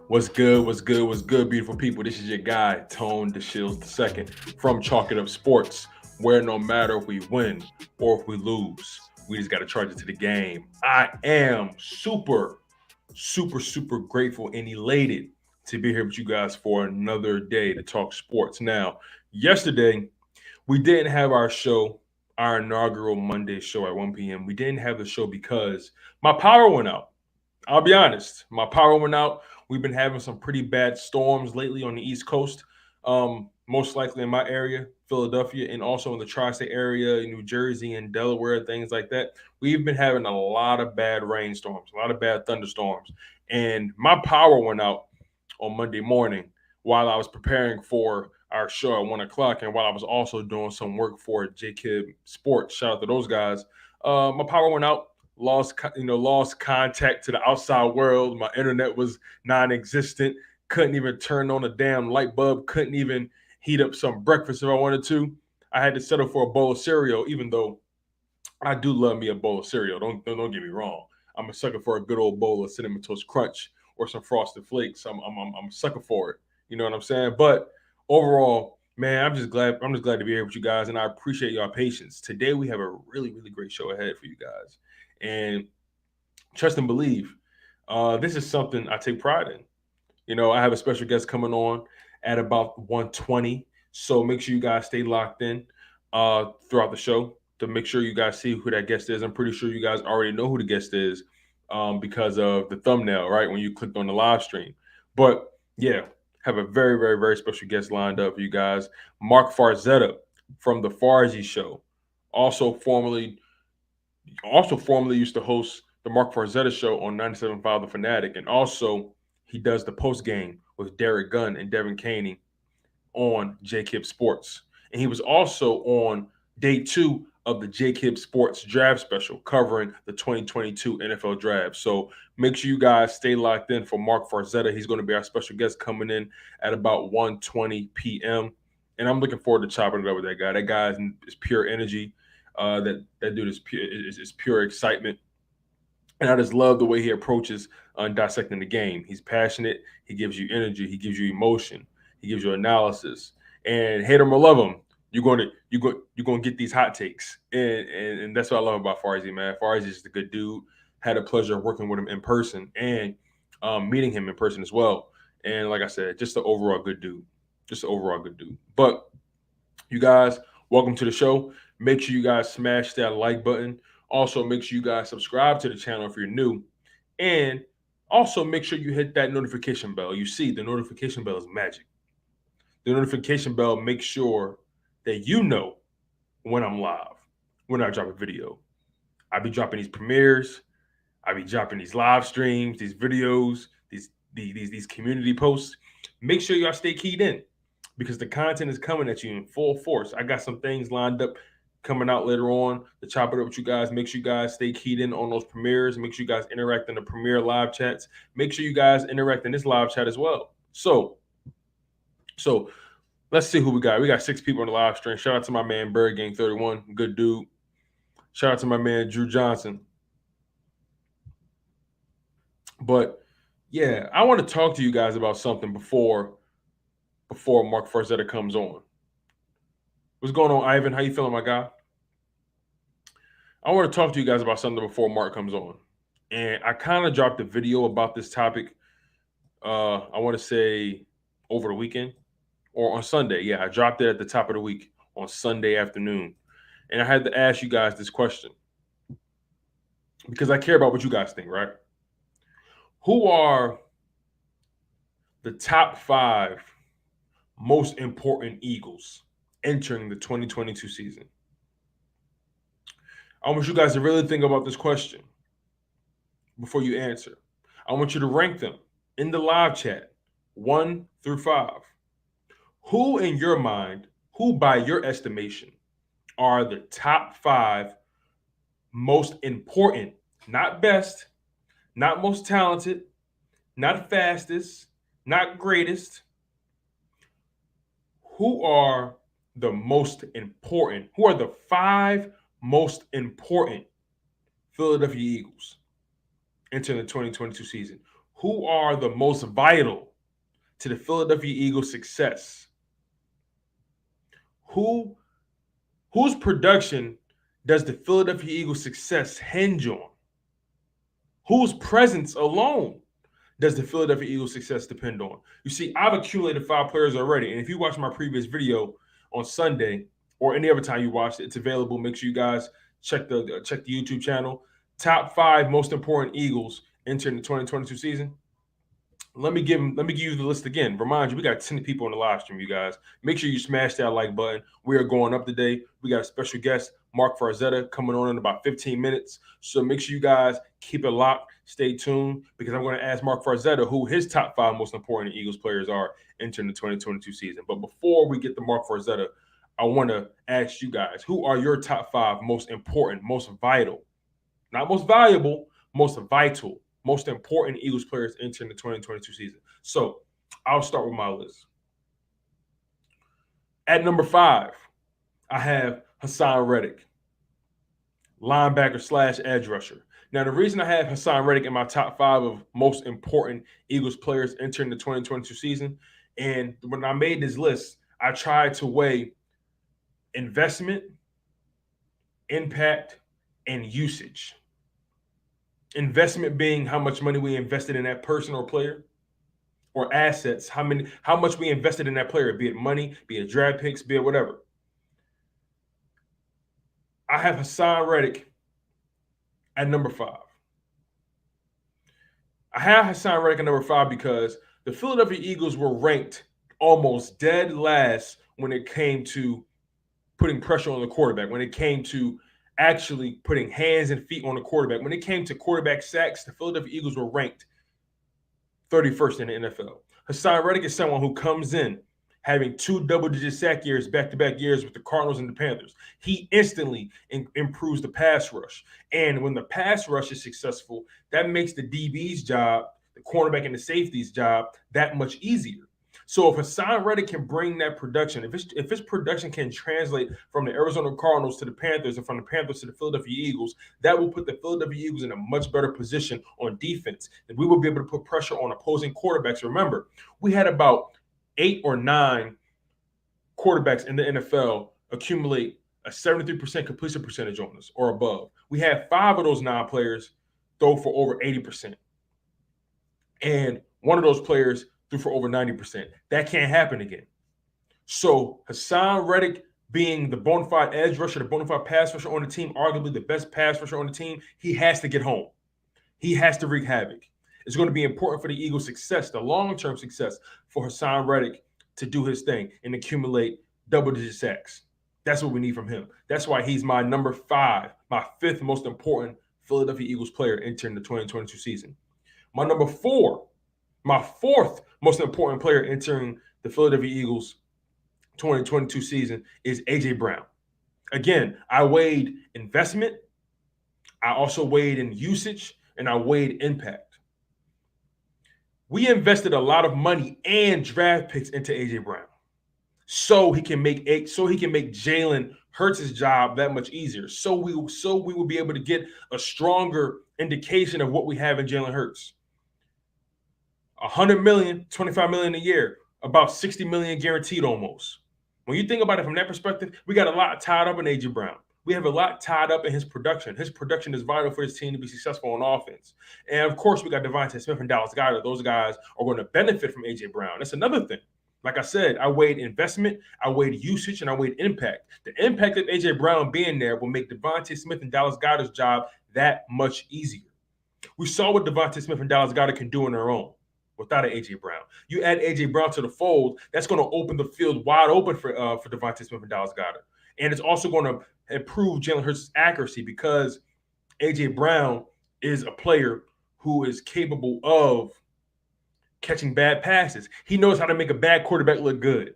What's good? What's good? What's good, beautiful people? This is your guy, Tone DeShields II from Chalk It Up Sports, where no matter if we win or if we lose, we just got to charge it to the game. I am super grateful and elated to be here with you guys for another day to talk sports. Now, yesterday, we didn't have our inaugural Monday show at 1 p.m. We didn't have the show because my power went out. I'll be honest. My power went out. We've been having some pretty bad storms lately on the East Coast. Most likely in my area, Philadelphia, and also in the tri-state area, New Jersey and Delaware, things like that. We've been having a lot of bad rainstorms, a lot of bad thunderstorms, and my power went out on Monday morning while I was preparing for our show at 1 o'clock, and while I was also doing some work for JKib Sports. Shout out to those guys. My power went out. Lost contact to the outside world. My internet was non-existent. Couldn't even turn on a damn light bulb. Couldn't even heat up some breakfast if I wanted to. I had to settle for a bowl of cereal, even though I do love me a bowl of cereal. Don't get me wrong. I'm a sucker for a good old bowl of cinnamon toast crunch or some frosted flakes. I'm a sucker for it. You know what I'm saying? But overall, man, I'm just glad to be here with you guys, and I appreciate y'all patience. Today we have a really great show ahead for you guys, and trust and believe, this is something I take pride in. I have a special guest coming on at about 1:20, so make sure you guys stay locked in throughout the show to make sure you guys see who that guest is. I'm pretty sure you guys already know who the guest is because of the thumbnail, right? When you clicked on the live stream. But yeah, have a very special guest lined up for you guys. Marc Farzetta from the Farzy Show, also formerly used to host the Marc Farzetta Show on 97.5 The Fanatic, and also he does the post game with Derek Gunn and Devin Caney on JKib Sports. And he was also on day 2 of the JKib Sports Draft Special covering the 2022 NFL Draft. So make sure you guys stay locked in for Marc Farzetta. He's going to be our special guest coming in at about 1:20 p.m. And I'm looking forward to chopping it up with that guy. That guy is pure energy. That dude is pure excitement. And I just love the way he approaches dissecting the game. He's passionate. He gives you energy. He gives you emotion. He gives you analysis. And hate him or love him, you're gonna get these hot takes. And that's what I love about Farzy, man. Farzy is just a good dude. Had a pleasure of working with him in person and meeting him in person as well. And like I said, just an overall good dude. Just an overall good dude. But you guys, welcome to the show. Make sure you guys smash that like button. Also, make sure you guys subscribe to the channel if you're new. And also make sure you hit that notification bell. You see, the notification bell is magic. The notification bell makes sure that you know when I'm live, when I drop a video. I be dropping these premieres. I be dropping these live streams, these videos, these community posts. Make sure y'all stay keyed in because the content is coming at you in full force. I got some things lined up coming out later on to chop it up with you guys. Make sure you guys stay keyed in on those premieres. Make sure you guys interact in the premiere live chats. Make sure you guys interact in this live chat as well. So let's see who we got. We got 6 people on the live stream. Shout out to my man Bird Gang 31, good dude. Shout out to my man Drew Johnson. But yeah, I want to talk to you guys about something before Marc Farzetta comes on. What's going on, Ivan? How you feeling, my guy? I want to talk to you guys about something before Marc comes on. And I kind of dropped a video about this topic, I want to say over the weekend or on Sunday. Yeah, I dropped it at the top of the week on Sunday afternoon. And I had to ask you guys this question because I care about what you guys think, right? Who are the top 5 most important Eagles entering the 2022 season? I want you guys to really think about this question before you answer. I want you to rank them in the live chat 1 through 5. Who in your mind, who by your estimation, are the top 5 most important, not best, not most talented, not fastest, not greatest? Who are the most important? Who are the 5 most important Philadelphia Eagles entering the 2022 season? Who are the most vital to the Philadelphia Eagles' success? Whose production does the Philadelphia Eagles' success hinge on? Whose presence alone does the Philadelphia Eagles' success depend on? You see, I've accumulated 5 players already, and if you watch my previous video on Sunday or any other time you watched it, it's available. Make sure you guys check the YouTube channel. Top 5 most important Eagles entering the 2022 season. Let me give you the list again. Remind you, we got 10 people on the live stream, you guys. Make sure you smash that like button. We are going up today. We got a special guest, Marc Farzetta, coming on in about 15 minutes. So make sure you guys keep it locked. Stay tuned, because I'm going to ask Marc Farzetta who his top 5 most important Eagles players are entering the 2022 season. But before we get to Marc Farzetta, I want to ask you guys, who are your top 5 most important, most vital, not most valuable, most vital, most important Eagles players entering the 2022 season? So I'll start with my list. At number 5, I have Haason Reddick, linebacker / edge rusher. Now, the reason I have Haason Reddick in my top 5 of most important Eagles players entering the 2022 season, and when I made this list, I tried to weigh investment, impact, and usage. Investment being how much money we invested in that person or player, or assets, how much we invested in that player, be it money, be it draft picks, be it whatever. I have Haason Reddick at number 5. I have Haason Reddick at number 5 because the Philadelphia Eagles were ranked almost dead last when it came to putting pressure on the quarterback, when it came to actually putting hands and feet on the quarterback. When it came to quarterback sacks, the Philadelphia Eagles were ranked 31st in the NFL. Haason Reddick is someone who comes in having 2 double-digit sack years, back-to-back years with the Cardinals and the Panthers. He instantly improves the pass rush. And when the pass rush is successful, that makes the DB's job, the cornerback and the safety's job, that much easier. So if Haason Reddick can bring that production, if his production can translate from the Arizona Cardinals to the Panthers and from the Panthers to the Philadelphia Eagles, that will put the Philadelphia Eagles in a much better position on defense. And we will be able to put pressure on opposing quarterbacks. Remember, we had about 8 or 9 quarterbacks in the NFL accumulate a 73% completion percentage on us or above. We had 5 of those 9 players throw for over 80%. And one of those players threw for over 90%. That can't happen again. So Haason Reddick being the bona fide edge rusher, the bona fide pass rusher on the team, arguably the best pass rusher on the team, he has to get home. He has to wreak havoc. It's going to be important for the Eagles' success, the long-term success, for Haason Reddick to do his thing and accumulate double-digit sacks. That's what we need from him. That's why he's my number 5, my 5th most important Philadelphia Eagles player entering the 2022 season. My number 4, my 4th most important player entering the Philadelphia Eagles 2022 season is A.J. Brown. Again, I weighed investment, I also weighed in usage, and I weighed impact. We invested a lot of money and draft picks into A.J. Brown so he can make Jalen Hurts' job that much easier. So we will be able to get a stronger indication of what we have in Jalen Hurts. $100 million, $25 million a year, about $60 million guaranteed almost. When you think about it from that perspective, we got a lot tied up in A.J. Brown. We have a lot tied up in his production. His production is vital for his team to be successful on offense. And, of course, we got Devonta Smith and Dallas Goedert. Those guys are going to benefit from A.J. Brown. That's another thing. Like I said, I weighed investment, I weighed usage, and I weighed impact. The impact of A.J. Brown being there will make Devonta Smith and Dallas Goedert's job that much easier. We saw what Devonta Smith and Dallas Goedert can do on their own without an A.J. Brown. You add A.J. Brown to the fold, that's going to open the field wide open for Devonta Smith and Dallas Goedert. And it's also going to improve Jalen Hurts' accuracy because A.J. Brown is a player who is capable of catching bad passes. He knows how to make a bad quarterback look good.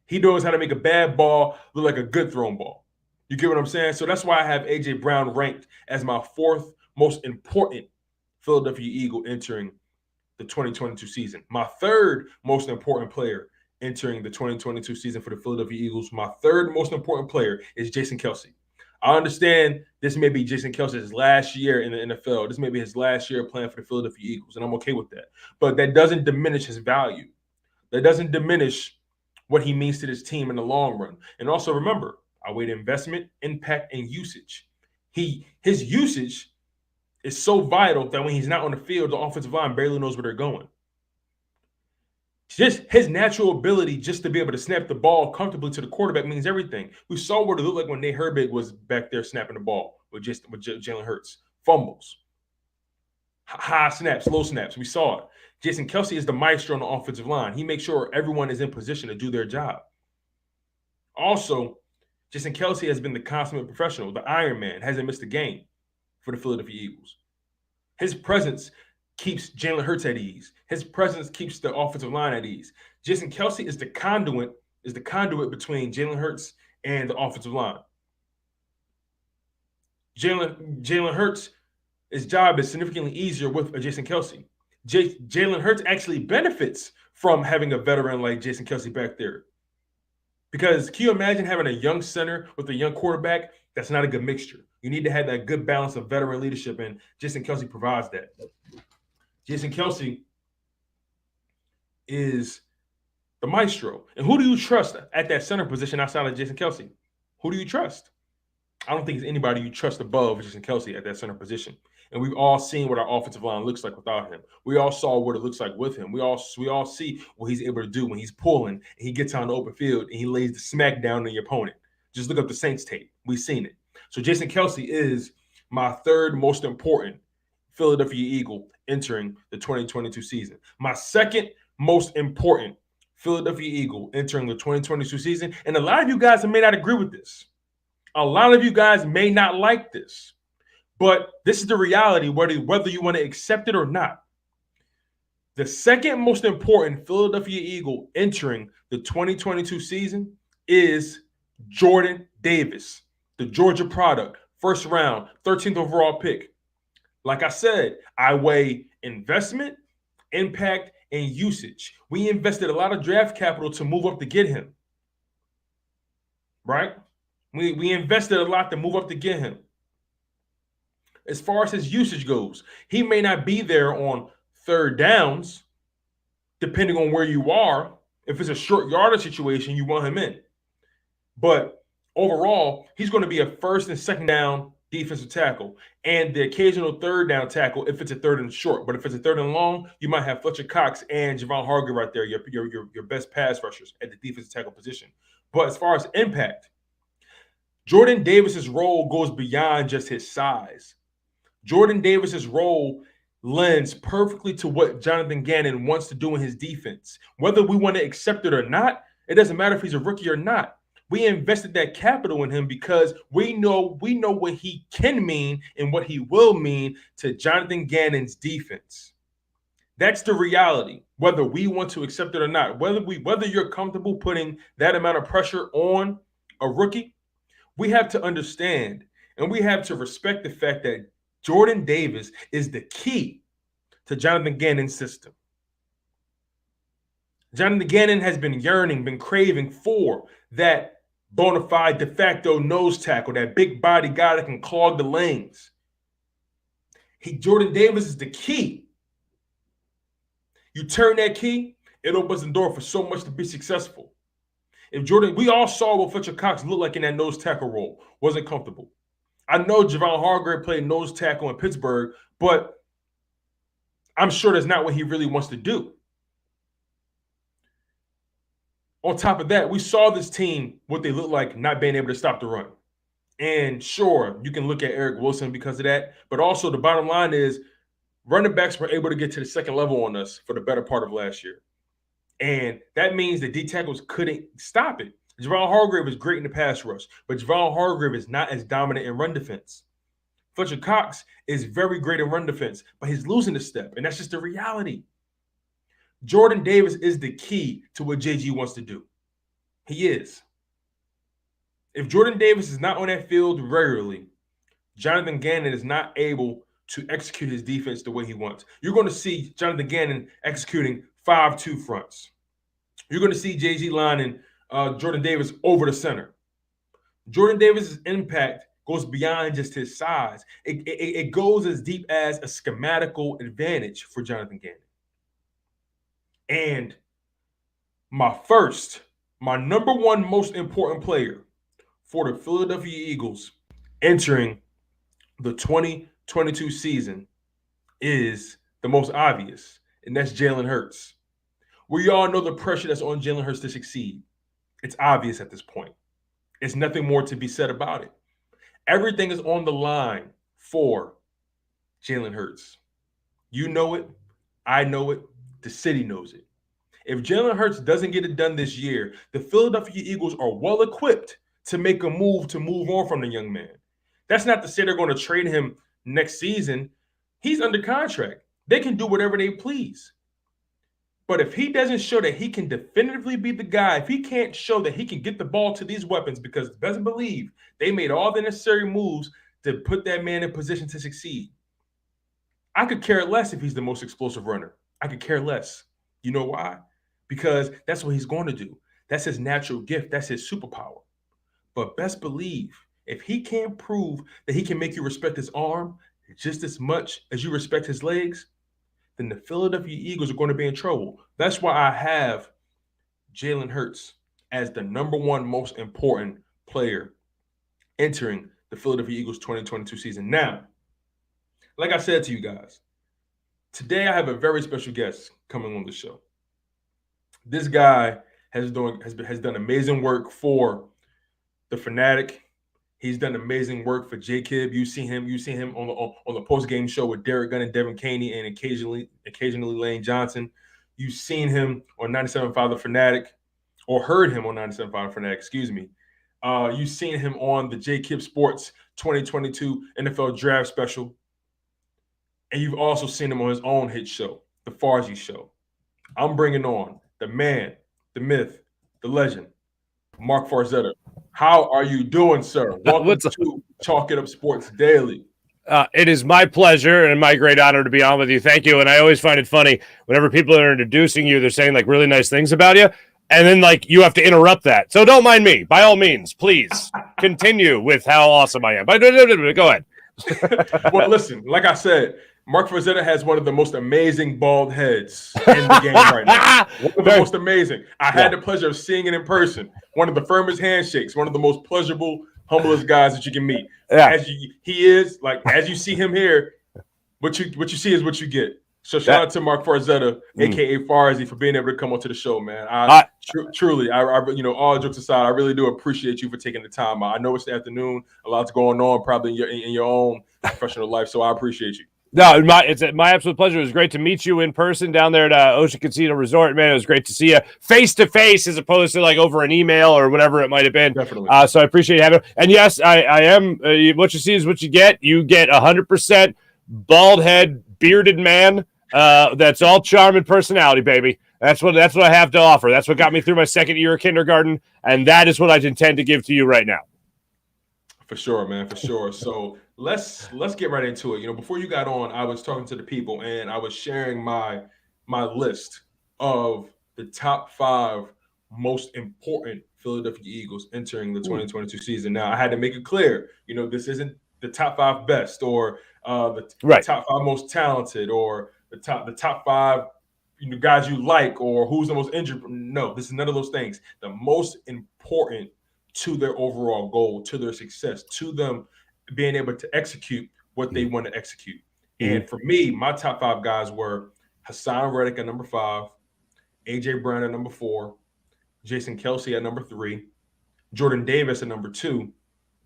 He knows how to make a bad ball look like a good thrown ball. You get what I'm saying? So that's why I have A.J. Brown ranked as my 4th most important Philadelphia Eagle entering the 2022 season. My 3rd most important player entering the 2022 season for the Philadelphia Eagles, my 3rd most important player is Jason Kelsey. I understand this may be Jason Kelsey's last year in the NFL. This may be his last year playing for the Philadelphia Eagles, and I'm okay with that. But that doesn't diminish his value. That doesn't diminish what he means to this team in the long run. And also remember, I weighed investment, impact, and usage. His usage is so vital that when he's not on the field, the offensive line barely knows where they're going. Just his natural ability just to be able to snap the ball comfortably to the quarterback means everything. We saw what it looked like when Nate Herbig was back there snapping the ball with Jalen Hurts. Fumbles, high snaps, low snaps. We saw it. Jason Kelsey is the maestro on the offensive line. He makes sure everyone is in position to do their job. Also, Jason Kelsey has been the consummate professional, the Iron Man, hasn't missed a game for the Philadelphia Eagles. His presence keeps Jalen Hurts at ease. His presence keeps the offensive line at ease. Jason Kelsey is the conduit between Jalen Hurts and the offensive line. Jalen Hurts, his job is significantly easier with Jason Kelsey. Jalen Hurts actually benefits from having a veteran like Jason Kelsey back there. Because can you imagine having a young center with a young quarterback? That's not a good mixture. You need to have that good balance of veteran leadership, and Jason Kelsey provides that. Jason Kelsey is the maestro. And who do you trust at that center position outside of Jason Kelsey? Who do you trust? I don't think there's anybody you trust above Jason Kelsey at that center position. And we've all seen what our offensive line looks like without him. We all saw what it looks like with him. We all see what he's able to do when he's pulling and he gets on the open field and he lays the smack down on your opponent. Just look up the Saints tape. We've seen it. So Jason Kelsey is my third most important Philadelphia Eagle entering the 2022 season. My second most important Philadelphia Eagle entering the 2022 season. And a lot of you guys may not agree with this. A lot of you guys may not like this. But this is the reality, whether you want to accept it or not. The second most important Philadelphia Eagle entering the 2022 season is Jordan Davis, the Georgia product, first round, 13th overall pick. Like I said, I weigh investment, impact, and usage. We invested a lot of draft capital to move up to get him. Right? We invested a lot to move up to get him. As far as his usage goes, he may not be there on third downs, depending on where you are. If it's a short yardage situation, you want him in. But overall, he's going to be a first and second down defensive tackle and the occasional third down tackle if it's a third and short. But if it's a third and long, you might have Fletcher Cox and Javon Hargrave right there, your best pass rushers at the defensive tackle position. But as far as impact, Jordan Davis's role goes beyond just his size. Jordan Davis's role lends perfectly to what Jonathan Gannon wants to do in his defense. Whether we want to accept it or not, it doesn't matter if he's a rookie or not. We invested that capital in him because we know what he can mean and what he will mean to Jonathan Gannon's defense. That's the reality, whether we want to accept it or not. Whether you're comfortable putting that amount of pressure on a rookie, we have to understand and we have to respect the fact that Jordan Davis is the key to Jonathan Gannon's system. Jonathan Gannon has been craving for that bona fide de facto nose tackle, that big body guy that can clog the lanes. Jordan Davis is the key. You turn that key, it opens the door for so much to be successful. We all saw what Fletcher Cox looked like in that nose tackle role. Wasn't comfortable. I know Javon Hargrave played nose tackle in Pittsburgh, but I'm sure that's not what he really wants to do. On top of that, we saw this team, what they look like, not being able to stop the run. And sure, you can look at Eric Wilson because of that, but also the bottom line is running backs were able to get to the second level on us for the better part of last year. And that means the D tackles couldn't stop it. Javon Hargrave is great in the pass rush, but Javon Hargrave is not as dominant in run defense. Fletcher Cox is very great in run defense, but he's losing a step, and that's just the reality. Jordan Davis is the key to what JG wants to do. He is. If Jordan Davis is not on that field regularly, Jonathan Gannon is not able to execute his defense the way he wants. You're going to see Jonathan Gannon executing 5-2 fronts. You're going to see JG lining Jordan Davis over the center. Jordan Davis's impact goes beyond just his size. It goes as deep as a schematical advantage for Jonathan Gannon. And my number one most important player for the Philadelphia Eagles entering the 2022 season is the most obvious, and that's Jalen Hurts. We all know the pressure that's on Jalen Hurts to succeed. It's obvious at this point. There's nothing more to be said about it. Everything is on the line for Jalen Hurts. You know it. I know it. The city knows it. If Jalen Hurts doesn't get it done this year, the Philadelphia Eagles are well equipped to make a move to move on from the young man. That's not to say they're going to trade him next season. He's under contract. They can do whatever they please. But if he doesn't show that he can definitively be the guy, if he can't show that he can get the ball to these weapons, because best believe they made all the necessary moves to put that man in position to succeed. I could care less if he's the most explosive runner. I could care less. You know why? Because that's what he's going to do. That's his natural gift. That's his superpower. But best believe, if he can't prove that he can make you respect his arm just as much as you respect his legs, then the Philadelphia Eagles are going to be in trouble. That's why I have Jalen Hurts as the number one most important player entering the Philadelphia Eagles 2022 season. Now, like I said to you guys, today I have a very special guest coming on the show. This guy has done amazing work for the Fanatic. He's done amazing work for J-Kib. You see him on the post-game show with Derek Gunn and Devin Caney and occasionally Lane Johnson. You've seen him on 97.5 The Fanatic, or heard him on 97.5 The Fanatic, excuse me. You've seen him on the J-Kib Sports 2022 NFL Draft Special. And you've also seen him on his own hit show, The Farzy Show. I'm bringing on the man, the myth, the legend, Marc Farzetta. How are you doing, sir? Welcome to Chalk It Up Sports Daily. It is my pleasure and my great honor to be on with you. Thank you. And I always find it funny whenever people are introducing you, they're saying like really nice things about you. And then like you have to interrupt that. So don't mind me. By all means, please continue with how awesome I am. But go ahead. Well, listen, like I said, Marc Farzetta has one of the most amazing bald heads in the game right now. One of the most amazing. I had the pleasure of seeing it in person. One of the firmest handshakes. One of the most pleasurable, humblest guys that you can meet. Yeah. He is, like, as you see him here, what you see is what you get. So shout out to Marc Farzetta, a.k.a. Farzy, for being able to come onto the show, man. Truly, all jokes aside, I really do appreciate you for taking the time out. I know it's the afternoon, a lot's going on probably in your own professional life, so I appreciate you. No, it's my absolute pleasure. It was great to meet you in person down there at Ocean Casino Resort, man. It was great to see you face to face as opposed to like over an email or whatever it might have been. Definitely. So I appreciate having. And yes, I am. What you see is what you get. You get 100% bald head, bearded man. That's all charm and personality, baby. That's what I have to offer. That's what got me through my second year of kindergarten, and that is what I intend to give to you right now. For sure, man. For sure. So let's get right into it. Before you got on, I was talking to the people and I was sharing my list of the top 5 most important Philadelphia Eagles entering the 2022 season. Now, I had to make it clear, this isn't the top 5 best or the top 5 most talented or the top 5 guys you like or who's the most injured. No, this is none of those things. The most important to their overall goal, to their success, to them being able to execute what they want to execute. And for me, my top 5 guys were Josiah Reddick at number 5, A.J. Brown at number 4, Jason Kelsey at number 3, Jordan Davis at number 2,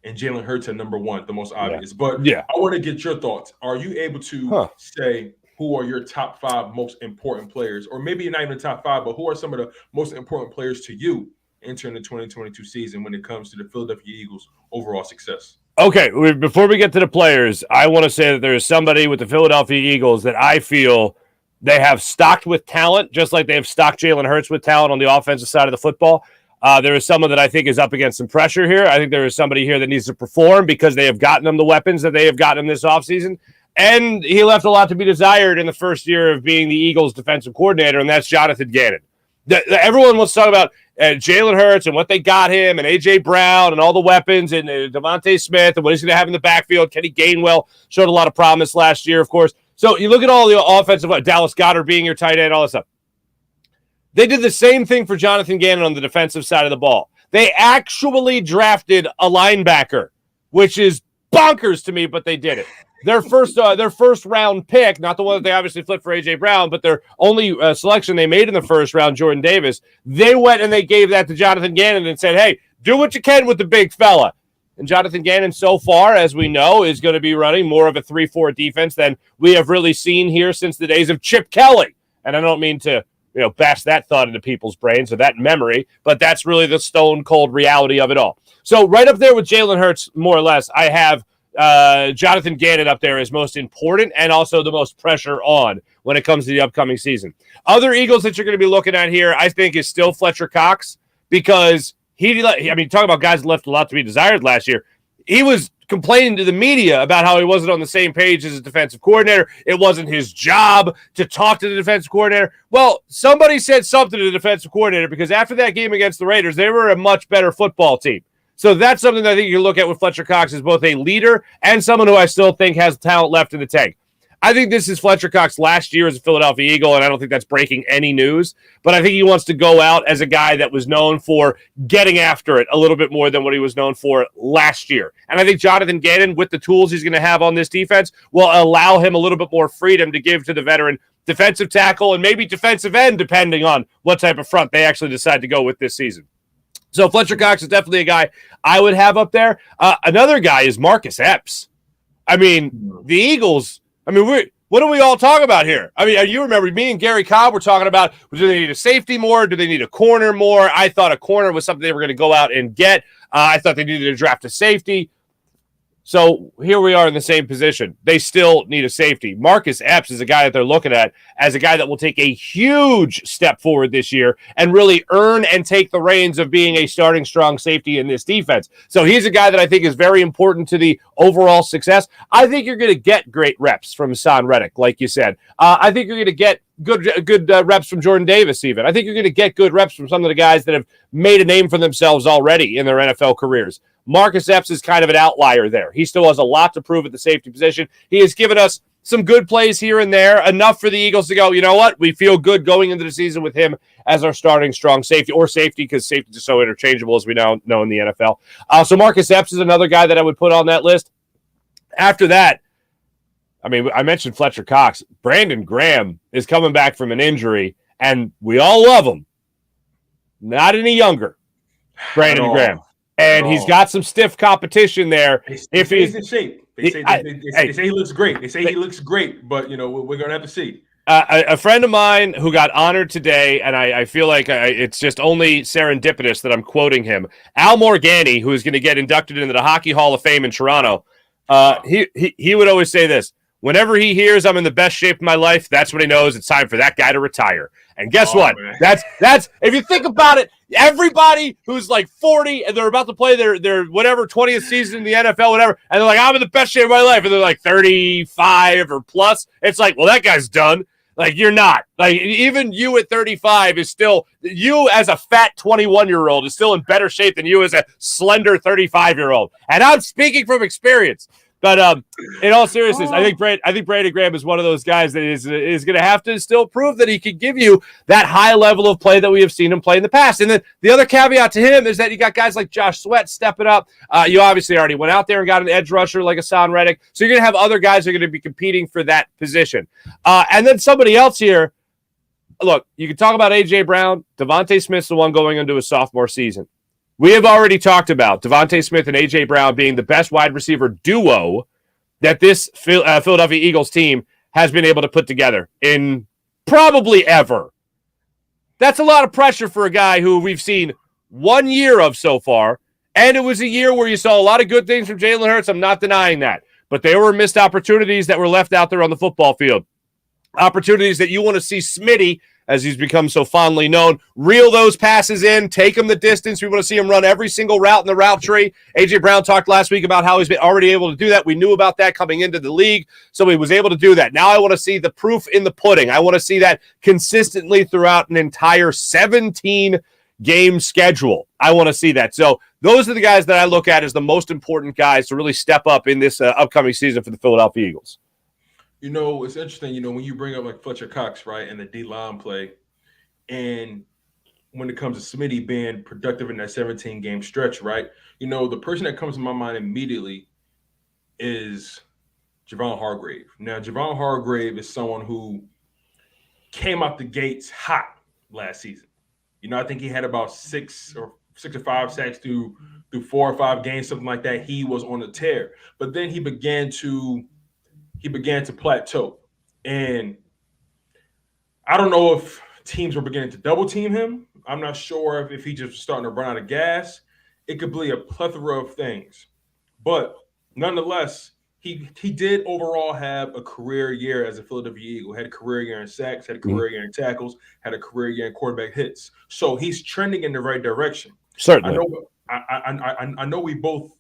and Jalen Hurts at number 1, the most obvious. But I want to get your thoughts. Are you able to say who are your top 5 most important players? Or maybe you're not even top 5, but who are some of the most important players to you entering the 2022 season when it comes to the Philadelphia Eagles' overall success? Okay, before we get to the players, I want to say that there is somebody with the Philadelphia Eagles that I feel they have stocked with talent, just like they have stocked Jalen Hurts with talent on the offensive side of the football. There is someone that I think is up against some pressure here. I think there is somebody here that needs to perform because they have gotten them the weapons that they have gotten him this offseason. And he left a lot to be desired in the first year of being the Eagles defensive coordinator, and that's Jonathan Gannon. Everyone wants to talk about Jalen Hurts and what they got him and A.J. Brown and all the weapons and Devonta Smith and what he's going to have in the backfield. Kenny Gainwell showed a lot of promise last year, of course. So you look at all the offensive, Dallas Goedert being your tight end, all that stuff. They did the same thing for Jonathan Gannon on the defensive side of the ball. They actually drafted a linebacker, which is bonkers to me, but they did it. Their first round pick, not the one that they obviously flipped for A.J. Brown, but their only selection they made in the first round, Jordan Davis, they went and they gave that to Jonathan Gannon and said, hey, do what you can with the big fella. And Jonathan Gannon, so far, as we know, is going to be running more of a 3-4 defense than we have really seen here since the days of Chip Kelly. And I don't mean to bash that thought into people's brains or that memory, but that's really the stone-cold reality of it all. So right up there with Jalen Hurts, more or less, I have Jonathan Gannon up there is most important and also the most pressure on when it comes to the upcoming season. Other Eagles that you're going to be looking at here, I think, is still Fletcher Cox because talking about guys that left a lot to be desired last year. He was complaining to the media about how he wasn't on the same page as his defensive coordinator. It wasn't his job to talk to the defensive coordinator. Well, somebody said something to the defensive coordinator because after that game against the Raiders, they were a much better football team. So that's something that I think you can look at with Fletcher Cox as both a leader and someone who I still think has talent left in the tank. I think this is Fletcher Cox last year as a Philadelphia Eagle, and I don't think that's breaking any news. But I think he wants to go out as a guy that was known for getting after it a little bit more than what he was known for last year. And I think Jonathan Gannon, with the tools he's going to have on this defense, will allow him a little bit more freedom to give to the veteran defensive tackle and maybe defensive end, depending on what type of front they actually decide to go with this season. So Fletcher Cox is definitely a guy I would have up there. Another guy is Marcus Epps. I mean, the Eagles, what do we all talk about here? I mean, you remember me and Gary Cobb were talking about, do they need a safety more? Do they need a corner more? I thought a corner was something they were going to go out and get. I thought they needed to draft a safety. So here we are in the same position. They still need a safety. Marcus Epps is a guy that they're looking at as a guy that will take a huge step forward this year and really earn and take the reins of being a starting strong safety in this defense. So he's a guy that I think is very important to the overall success. I think you're going to get great reps from Josiah Reddick, like you said. I think you're going to get good reps from Jordan Davis even. I think you're going to get good reps from some of the guys that have made a name for themselves already in their NFL careers. Marcus Epps is kind of an outlier there. He still has a lot to prove at the safety position. He has given us some good plays here and there, enough for the Eagles to go, you know what? We feel good going into the season with him as our starting strong safety, or safety, because safety is so interchangeable, as we now know in the NFL. So Marcus Epps is another guy that I would put on that list. After that, I mentioned Fletcher Cox. Brandon Graham is coming back from an injury, and we all love him. Not any younger, Brandon Graham. And he's got some stiff competition there. If he's in shape, they say he looks great. They say he looks great, but we're gonna have to see. A friend of mine who got honored today, and I feel like it's just only serendipitous that I'm quoting him. Al Morgani, who is going to get inducted into the Hockey Hall of Fame in Toronto. He would always say this: whenever he hears I'm in the best shape of my life, that's when he knows it's time for that guy to retire. And guess what? Man. That's if you think about it, everybody who's like 40 and they're about to play their whatever 20th season in the NFL, whatever, and they're like, I'm in the best shape of my life, and they're like 35 or plus, it's like, well, that guy's done. Like, you're not. Like, even you at 35 is still, you as a fat 21-year-old is still in better shape than you as a slender 35-year-old. And I'm speaking from experience. But in all seriousness, I think Brandon Graham is one of those guys that is going to have to still prove that he can give you that high level of play that we have seen him play in the past. And then the other caveat to him is that you got guys like Josh Sweat stepping up. You obviously already went out there and got an edge rusher like Josiah Reddick. So you're going to have other guys who are going to be competing for that position. And then somebody else here. Look, you can talk about A.J. Brown. Devonta Smith's the one going into his sophomore season. We have already talked about Devonta Smith and A.J. Brown being the best wide receiver duo that this Philadelphia Eagles team has been able to put together in probably ever. That's a lot of pressure for a guy who we've seen 1 year of so far, and it was a year where you saw a lot of good things from Jalen Hurts. I'm not denying that, but there were missed opportunities that were left out there on the football field. opportunities that you want to see Smitty, as he's become so fondly known, reel those passes in, take him the distance. We want to see him run every single route in the route tree. A.J. Brown talked last week about how he's been already able to do that. We knew about that coming into the league, so he was able to do that. Now I want to see the proof in the pudding. I want to see that consistently throughout an entire 17-game schedule. I want to see that. So those are the guys that I look at as the most important guys to really step up in this upcoming season for the Philadelphia Eagles. You know, it's interesting, you know, when you bring up like Fletcher Cox, right, and the D-line play, and when it comes to Smitty being productive in that 17-game stretch, right, you know, the person that comes to my mind immediately is Javon Hargrave. Now, Javon Hargrave is someone who came out the gates hot last season. You know, I think he had about six or 5 sacks through 4 or 5 games, something like that. He was on a tear. But then he began to plateau. And I don't know if teams were beginning to double team him. I'm not sure if he just was starting to run out of gas. It could be a plethora of things. But nonetheless, he did overall have a career year as a Philadelphia Eagle. Had a career year in sacks, had a career year in tackles, had a career year in quarterback hits. So he's trending in the right direction. Certainly. I know we both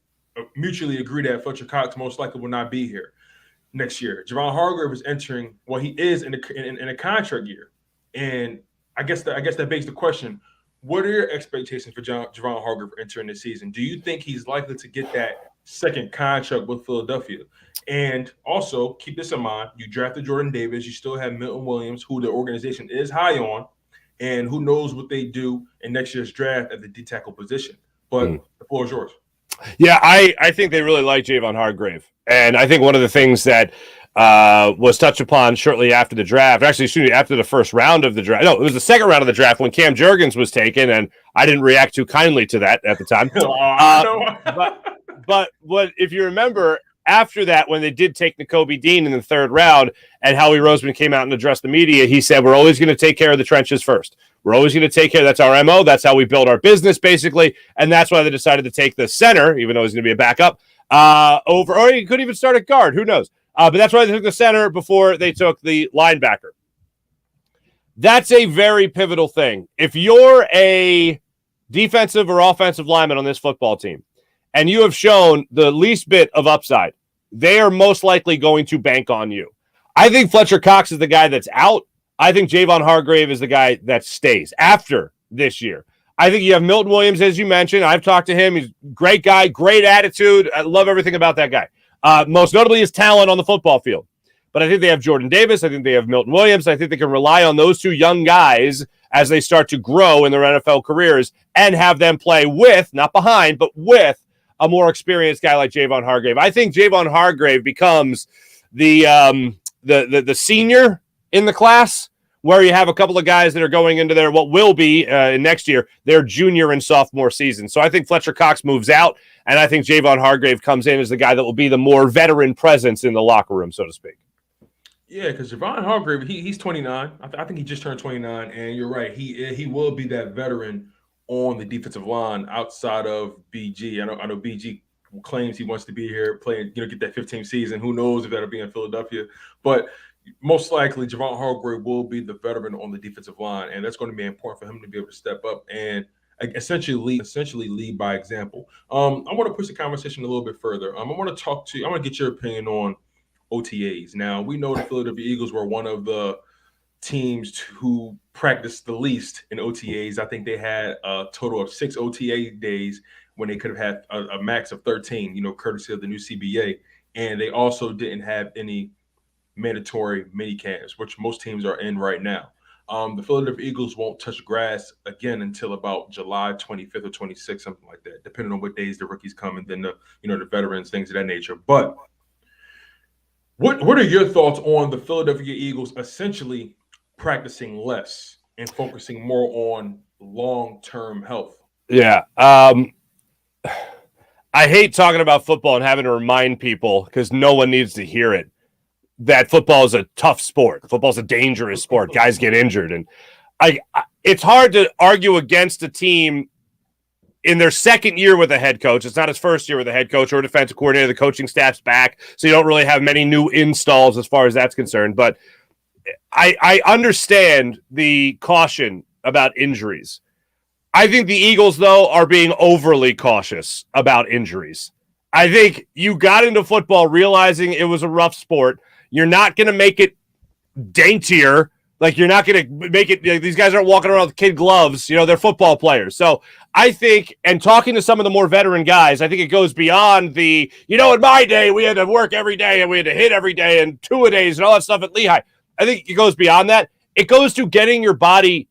mutually agree that Fletcher Cox most likely will not be here next year. Javon Hargrave is entering. Well, he is in a contract year, and I guess that begs the question: what are your expectations for Javon Hargrave entering this season? Do you think he's likely to get that second contract with Philadelphia? And also keep this in mind: you drafted Jordan Davis, you still have Milton Williams, who the organization is high on, and who knows what they do in next year's draft at the D tackle position. But the floor is yours. Yeah, I think they really like Javon Hargrave. And I think one of the things that was touched upon shortly after the draft, actually, after the first round of the draft. No, it was the second round of the draft when Cam Jurgens was taken, and I didn't react too kindly to that at the time. But if you remember, after that, when they did take Nakobe Dean in the third round, and Howie Roseman came out and addressed the media, he said, we're always going to take care of the trenches first. We're always going to take care. That's our MO. That's how we build our business, basically. And that's why they decided to take the center, even though he's going to be a backup, over, or he could even start at guard. Who knows? But that's why they took the center before they took the linebacker. That's a very pivotal thing. If you're a defensive or offensive lineman on this football team, and you have shown the least bit of upside, they are most likely going to bank on you. I think Fletcher Cox is the guy that's out. I think Javon Hargrave is the guy that stays after this year. I think you have Milton Williams, as you mentioned. I've talked to him. He's a great guy, great attitude. I love everything about that guy. Most notably his talent on the football field. But I think they have Jordan Davis. I think they have Milton Williams. I think they can rely on those two young guys as they start to grow in their NFL careers and have them play with, not behind, but with a more experienced guy like Javon Hargrave. I think Javon Hargrave becomes the senior in the class, where you have a couple of guys that are going into their what will be next year, their junior and sophomore season. So I think Fletcher Cox moves out, and I think Javon Hargrave comes in as the guy that will be the more veteran presence in the locker room, so to speak. Yeah, because Javon Hargrave, he's 29. I think he just turned 29, and you're right. He will be that veteran on the defensive line outside of BG. I know BG claims he wants to be here, playing, get that 15th season. Who knows if that'll be in Philadelphia? But most likely, Javon Hargrave will be the veteran on the defensive line, and that's going to be important for him to be able to step up and essentially lead by example. I want to push the conversation a little bit further. I want to get your opinion on OTAs. Now, we know the Philadelphia Eagles were one of the teams who practiced the least in OTAs. I think they had a total of 6 OTA days when they could have had a max of 13, courtesy of the new CBA. And they also didn't have any mandatory mini camps, which most teams are in right now. The Philadelphia Eagles won't touch grass again until about July 25th or 26th, something like that, depending on what days the rookies come and then the veterans, things of that nature. But what are your thoughts on the Philadelphia Eagles essentially practicing less and focusing more on long-term health? Yeah. I hate talking about football and having to remind people, because no one needs to hear it, that football is a tough sport. Football is a dangerous sport. Guys get injured. And it's hard to argue against a team in their second year with a head coach. It's not his first year with a head coach or a defensive coordinator. The coaching staff's back, so you don't really have many new installs as far as that's concerned. But I understand the caution about injuries. I think the Eagles, though, are being overly cautious about injuries. I think you got into football realizing it was a rough sport. You're not going to make it daintier. Like, you're not going to make it, these guys aren't walking around with kid gloves. They're football players. So I think, and talking to some of the more veteran guys, I think it goes beyond the, in my day, we had to work every day and we had to hit every day and two-a-days and all that stuff at Lehigh. I think it goes beyond that. It goes to getting your body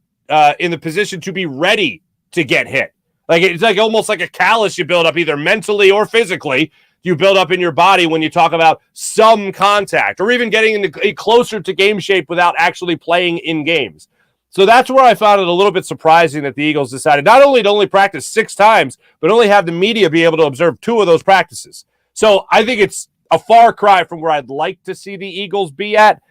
in the position to be ready to get hit. Like, it's like almost like a callus you build up either mentally or physically. You build up in your body when you talk about some contact or even getting closer to game shape without actually playing in games. So that's where I found it a little bit surprising that the Eagles decided not only to only practice 6 times, but only have the media be able to observe 2 of those practices. So I think it's a far cry from where I'd like to see the Eagles be at.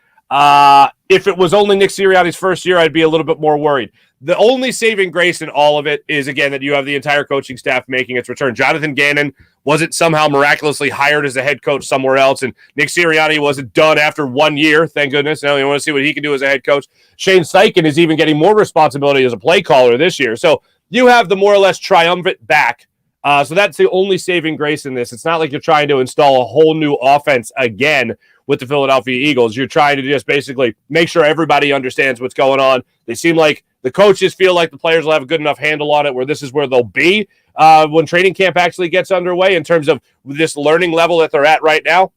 If it was only Nick Sirianni's first year, I'd be a little bit more worried. The only saving grace in all of it is, again, that you have the entire coaching staff making its return. Jonathan Gannon wasn't somehow miraculously hired as a head coach somewhere else, and Nick Sirianni wasn't done after 1 year, thank goodness. Now you want to see what he can do as a head coach. Shane Steichen is even getting more responsibility as a play caller this year. So you have the more or less triumvirate back. So that's the only saving grace in this. It's not like you're trying to install a whole new offense again with the Philadelphia Eagles. You're trying to just basically make sure everybody understands what's going on. They seem like the coaches feel like the players will have a good enough handle on it where this is where they'll be when training camp actually gets underway in terms of this learning level that they're at right now.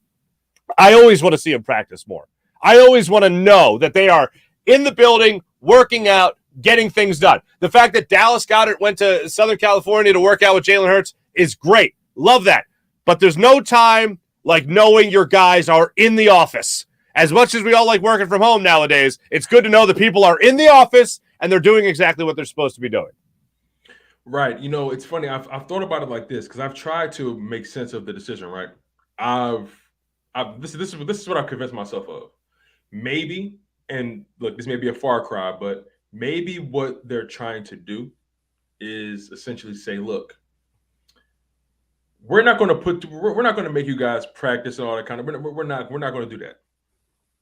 I always want to see them practice more. I always want to know that they are in the building, working out, getting things done. The fact that Dallas Goedert went to Southern California to work out with Jalen Hurts is great. Love that. But there's no time like knowing your guys are in the office. As much as we all like working from home nowadays, it's good to know that people are in the office and they're doing exactly what they're supposed to be doing. Right. It's funny. I've thought about it like this because I've tried to make sense of the decision, right? This is what I've convinced myself of. Maybe, and look, this may be a far cry, but maybe what they're trying to do is essentially say, look, we're not going to make you guys practice and all that kind of. We're not going to do that.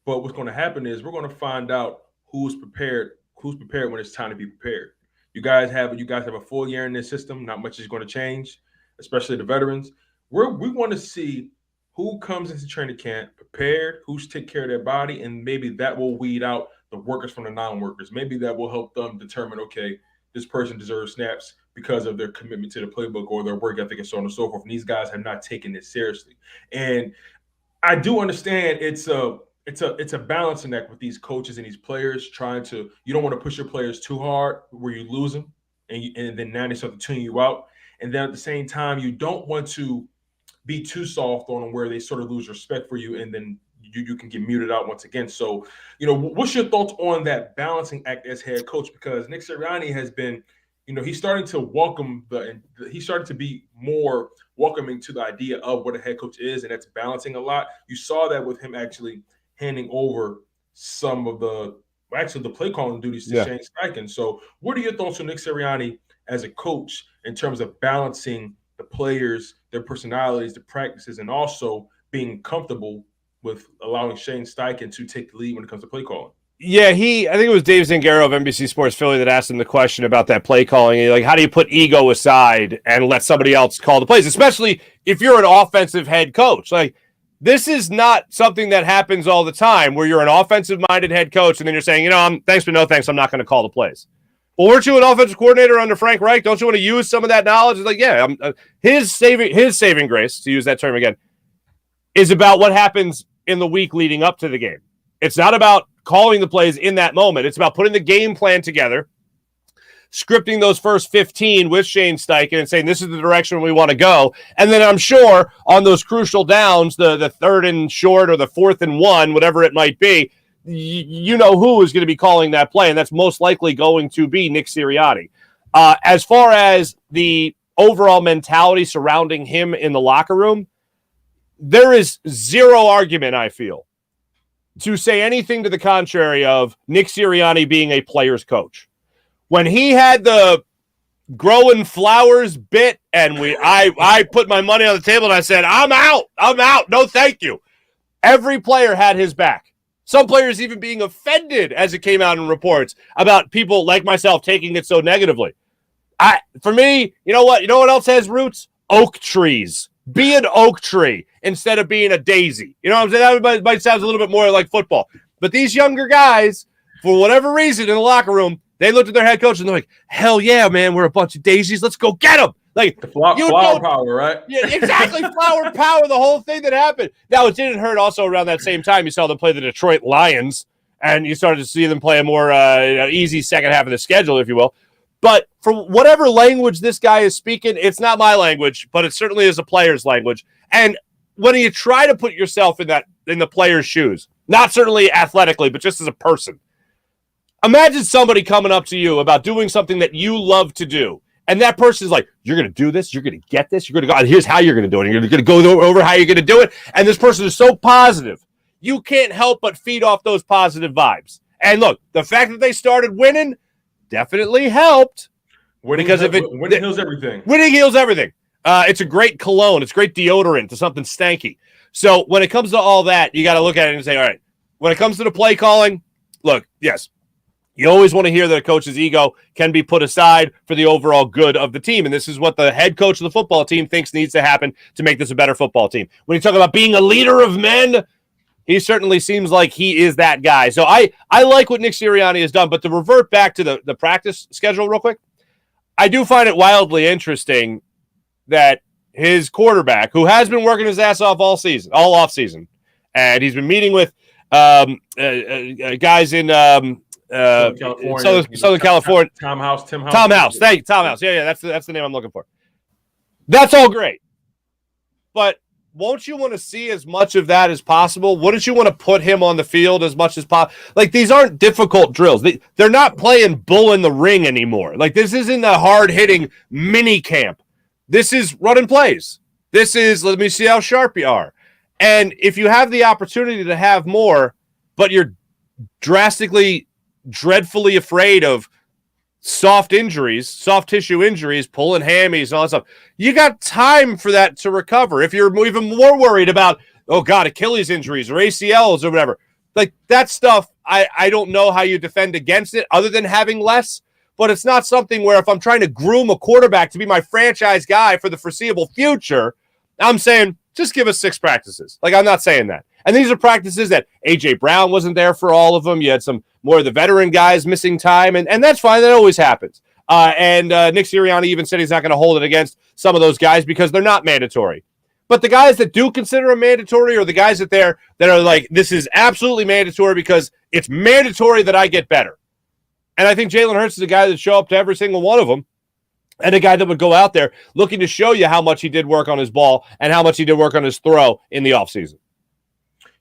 But what's going to happen is we're going to find out who's prepared when it's time to be prepared. You guys have a full year in this system. Not much is going to change, especially the veterans. We want to see who comes into training camp prepared, who's take care of their body, and maybe that will weed out the workers from the non-workers. Maybe that will help them determine, okay, this person deserves snaps because of their commitment to the playbook or their work ethic and so on and so forth. And these guys have not taken this seriously. And I do understand it's a balancing act with these coaches and these players trying to. You don't want to push your players too hard where you lose them, and then now they start to tune you out. And then at the same time, you don't want to be too soft on them where they sort of lose respect for you, and then you can get muted out once again. So, what's your thoughts on that balancing act as head coach? Because Nick Sirianni has been, he's starting to he's starting to be more welcoming to the idea of what a head coach is, and that's balancing a lot. You saw that with him actually handing over some of the play calling duties to Shane Steichen. So what are your thoughts on Nick Sirianni as a coach in terms of balancing the players, their personalities, the practices, and also being comfortable with allowing Shane Steichen to take the lead when it comes to play calling? Yeah, I think it was Dave Zangaro of NBC Sports Philly that asked him the question about that play calling. Like, how do you put ego aside and let somebody else call the plays, especially if you're an offensive head coach? Like, this is not something that happens all the time where you're an offensive-minded head coach and then you're saying, thanks but no thanks, I'm not going to call the plays. Well, weren't you an offensive coordinator under Frank Reich? Don't you want to use some of that knowledge? It's like, yeah, his saving grace, to use that term again, is about what happens in the week leading up to the game. It's not about calling the plays in that moment. It's about putting the game plan together, scripting those first 15 with Shane Steichen and saying this is the direction we want to go. And then I'm sure on those crucial downs, the third and short or the 4th and 1, whatever it might be, you know who is going to be calling that play, and that's most likely going to be Nick Sirianni. As far as the overall mentality surrounding him in the locker room, there is zero argument, I feel, to say anything to the contrary of Nick Sirianni being a player's coach. When he had the growing flowers bit and I put my money on the table and I said, I'm out. No, thank you. Every player had his back. Some players even being offended as it came out in reports about people like myself taking it so negatively. For me, you know what? You know what else has roots? Oak trees. Be an oak tree instead of being a daisy. You know what I'm saying? That might sound a little bit more like football. But these younger guys, for whatever reason in the locker room, they looked at their head coach and they're like, hell yeah, man, we're a bunch of daisies. Let's go get them. Like the flower power, right? Yeah, exactly. Flower power, the whole thing that happened. Now, it didn't hurt also around that same time. You saw them play the Detroit Lions, and you started to see them play a more easy second half of the schedule, if you will. But for whatever language this guy is speaking, it's not my language, but it certainly is a player's language. And when you try to put yourself in the player's shoes, not certainly athletically, but just as a person, imagine somebody coming up to you about doing something that you love to do. And that person's like, you're going to do this. You're going to get this. You're going to go. Here's how you're going to do it. You're going to go over how you're going to do it. And this person is so positive. You can't help but feed off those positive vibes. And look, the fact that they started winning winning helped. Winning heals everything. Winning heals everything. It's a great cologne. It's great deodorant to something stanky. So when it comes to all that, you got to look at it and say, all right, when it comes to the play calling, look, yes, you always want to hear that a coach's ego can be put aside for the overall good of the team. And this is what the head coach of the football team thinks needs to happen to make this a better football team. When you talk about being a leader of men, he certainly seems like he is that guy. So I like what Nick Sirianni has done. But to revert back to the practice schedule real quick, I do find it wildly interesting that his quarterback, who has been working his ass off all offseason, and he's been meeting with guys in Southern California. Tim House. Thank you, Tom House. Yeah, that's the name I'm looking for. That's all great. But won't you want to see as much of that as possible? Wouldn't you want to put him on the field as much as possible? Like, these aren't difficult drills. They're not playing bull in the ring anymore. Like, this isn't a hard-hitting mini camp. This is running plays. This is, let me see how sharp you are. And if you have the opportunity to have more, but you're drastically, dreadfully afraid of soft tissue injuries, pulling hammies and all that stuff, you got time for that to recover. If you're even more worried about, oh God, Achilles injuries or ACLs or whatever, like that stuff, I don't know how you defend against it other than having less, but it's not something where if I'm trying to groom a quarterback to be my franchise guy for the foreseeable future, I'm saying, just give us 6 practices. Like, I'm not saying that. And these are practices that A.J. Brown wasn't there for all of them. You had some more of the veteran guys missing time, and that's fine. That always happens. And Nick Sirianni even said he's not going to hold it against some of those guys because they're not mandatory. But the guys that do consider them mandatory are the guys that are like, this is absolutely mandatory because it's mandatory that I get better. And I think Jalen Hurts is a guy that show up to every single one of them, and a guy that would go out there looking to show you how much he did work on his ball and how much he did work on his throw in the offseason.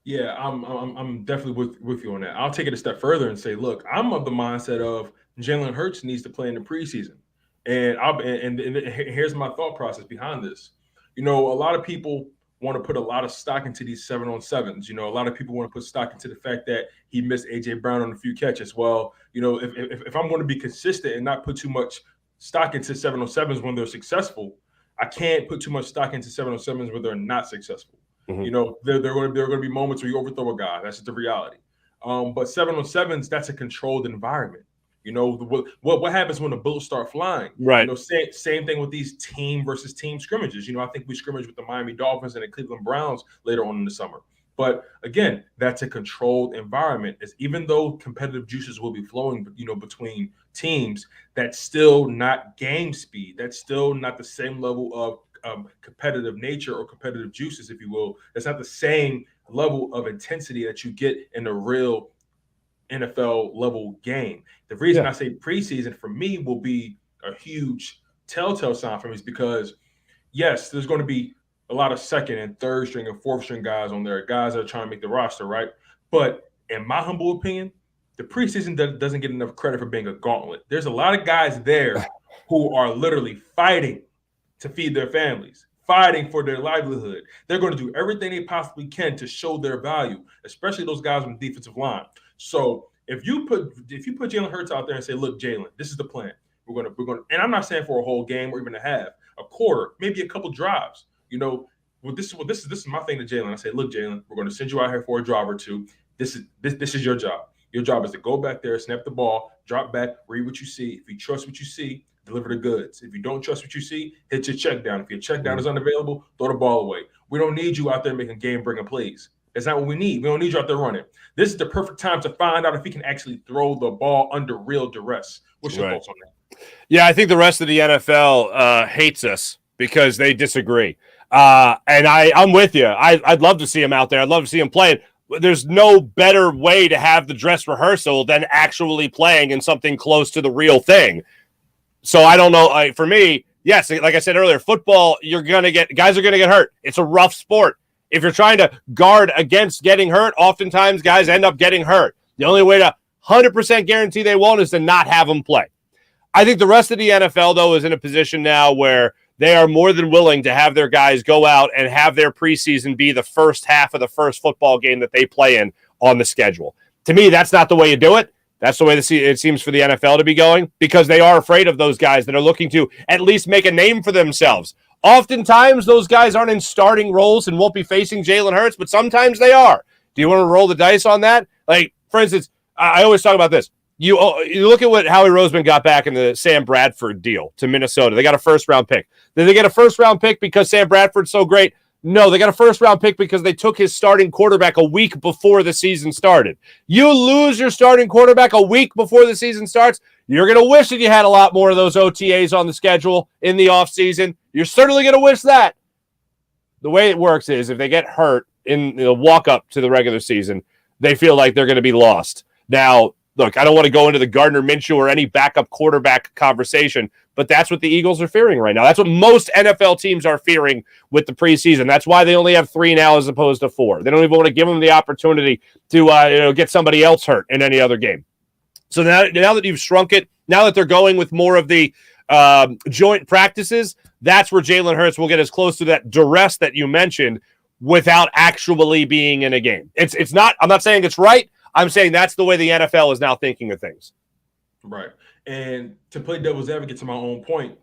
Yeah, I'm definitely with you on that. I'll take it a step further and say, look, I'm of the mindset of Jalen Hurts needs to play in the preseason, and here's my thought process behind this. You know, a lot of people want to put a lot of stock into these 7-on-7s. You know, a lot of people want to put stock into the fact that he missed A.J. Brown on a few catches. Well, you know, if I'm going to be consistent and not put too much stock into 7-on-7s when they're successful, I can't put too much stock into 7-on-7s when they're not successful. Mm-hmm. You know, there are going to be moments where you overthrow a guy. That's just the reality. But 7-on-7s, that's a controlled environment. You know, what happens when the bullets start flying? Right. You know, same thing with these team versus team scrimmages. You know, I think we scrimmage with the Miami Dolphins and the Cleveland Browns later on in the summer. But again, that's a controlled environment. It's, even though competitive juices will be flowing, you know, between teams, that's still not game speed. That's still not the same level of competitive nature or competitive juices, if you will. That's not the same level of intensity that you get in a real NFL level game. The reason I say preseason for me will be a huge telltale sign for me is because, yes, there's going to be a lot of second and third string and fourth string guys on there, guys that are trying to make the roster, right? But in my humble opinion, the preseason doesn't get enough credit for being a gauntlet. There's a lot of guys there who are literally fighting to feed their families, fighting for their livelihood. They're going to do everything they possibly can to show their value, especially those guys on the defensive line. So if you put Jalen Hurts out there and say, look, Jalen, this is the plan. We're gonna, and I'm not saying for a whole game or even a half, a quarter, maybe a couple drives. You know, this is my thing to Jalen. I say, look, Jalen, we're going to send you out here for a drive or two. This is your job. Your job is to go back there, snap the ball, drop back, read what you see. If you trust what you see, deliver the goods. If you don't trust what you see, hit your check down. If your check down is unavailable, throw the ball away. We don't need you out there making game-breaking plays. That's not what we need. We don't need you out there running. This is the perfect time to find out if he can actually throw the ball under real duress. What's your thoughts on that? Yeah, I think the rest of the NFL hates us because they disagree. And I'm with you. I'd love to see him out there. I'd love to see him playing. There's no better way to have the dress rehearsal than actually playing in something close to the real thing. So I don't know. For me, yes, like I said earlier, football, guys are going to get hurt. It's a rough sport. If you're trying to guard against getting hurt, oftentimes guys end up getting hurt. The only way to 100% guarantee they won't is to not have them play. I think the rest of the NFL, though, is in a position now where they are more than willing to have their guys go out and have their preseason be the first half of the first football game that they play in on the schedule. To me, that's not the way you do it. That's the way it seems for the NFL to be going, because they are afraid of those guys that are looking to at least make a name for themselves. Oftentimes, those guys aren't in starting roles and won't be facing Jalen Hurts, but sometimes they are. Do you want to roll the dice on that? Like, for instance, I always talk about this. You look at what Howie Roseman got back in the Sam Bradford deal to Minnesota. They got a first-round pick. Did they get a first-round pick because Sam Bradford's so great? No, they got a first-round pick because they took his starting quarterback a week before the season started. You lose your starting quarterback a week before the season starts, you're going to wish that you had a lot more of those OTAs on the schedule in the offseason. You're certainly going to wish that. The way it works is if they get hurt in the walk-up to the regular season, they feel like they're going to be lost. Now, look, I don't want to go into the Gardner Minshew or any backup quarterback conversation, but that's what the Eagles are fearing right now. That's what most NFL teams are fearing with the preseason. That's why they only have 3 now as opposed to 4. They don't even want to give them the opportunity to get somebody else hurt in any other game. So now that you've shrunk it, now that they're going with more of the joint practices, that's where Jalen Hurts will get as close to that duress that you mentioned without actually being in a game. It's not. I'm not saying it's right. I'm saying that's the way the NFL is now thinking of things. Right. And to play devil's advocate to my own point,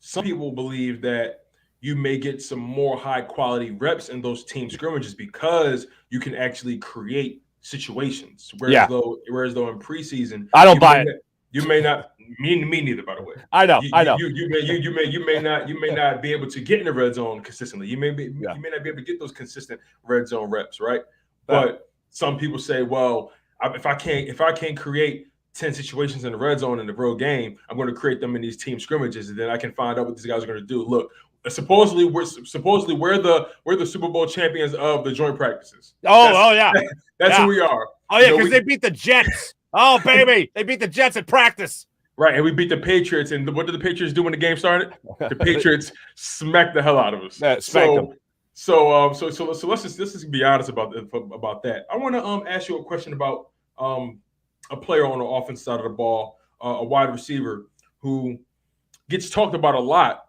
some people believe that you may get some more high-quality reps in those team scrimmages because you can actually create situations. Whereas though in preseason, I don't buy it. You may not. Me neither, by the way. I know. You may not be able to get in the red zone consistently. You may not be able to get those consistent red zone reps, right? But some people say, well, if I can't create 10 situations in the red zone in the real game, I'm going to create them in these team scrimmages, and then I can find out what these guys are going to do. Look, supposedly we're the Super Bowl champions of the joint practices. That's who we are. Oh yeah, because they beat the Jets. Oh baby, they beat the Jets at practice. Right, and we beat the Patriots. And what did the Patriots do when the game started? The Patriots smacked the hell out of us. So let's just be honest about that. I want to ask you a question about a player on the offense side of the ball, a wide receiver who gets talked about a lot,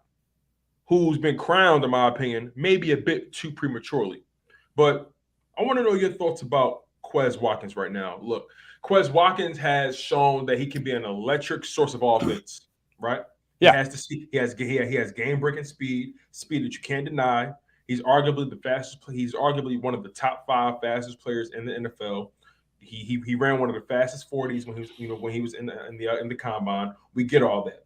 who's been crowned, in my opinion, maybe a bit too prematurely. But I want to know your thoughts about Quez Watkins right now. Look, Quez Watkins has shown that he can be an electric source of offense, right? Yeah. He has game-breaking speed that you can't deny. He's arguably the fastest. He's arguably one of the top 5 fastest players in the NFL. He ran one of the fastest 40s when he was in the combine. We get all that.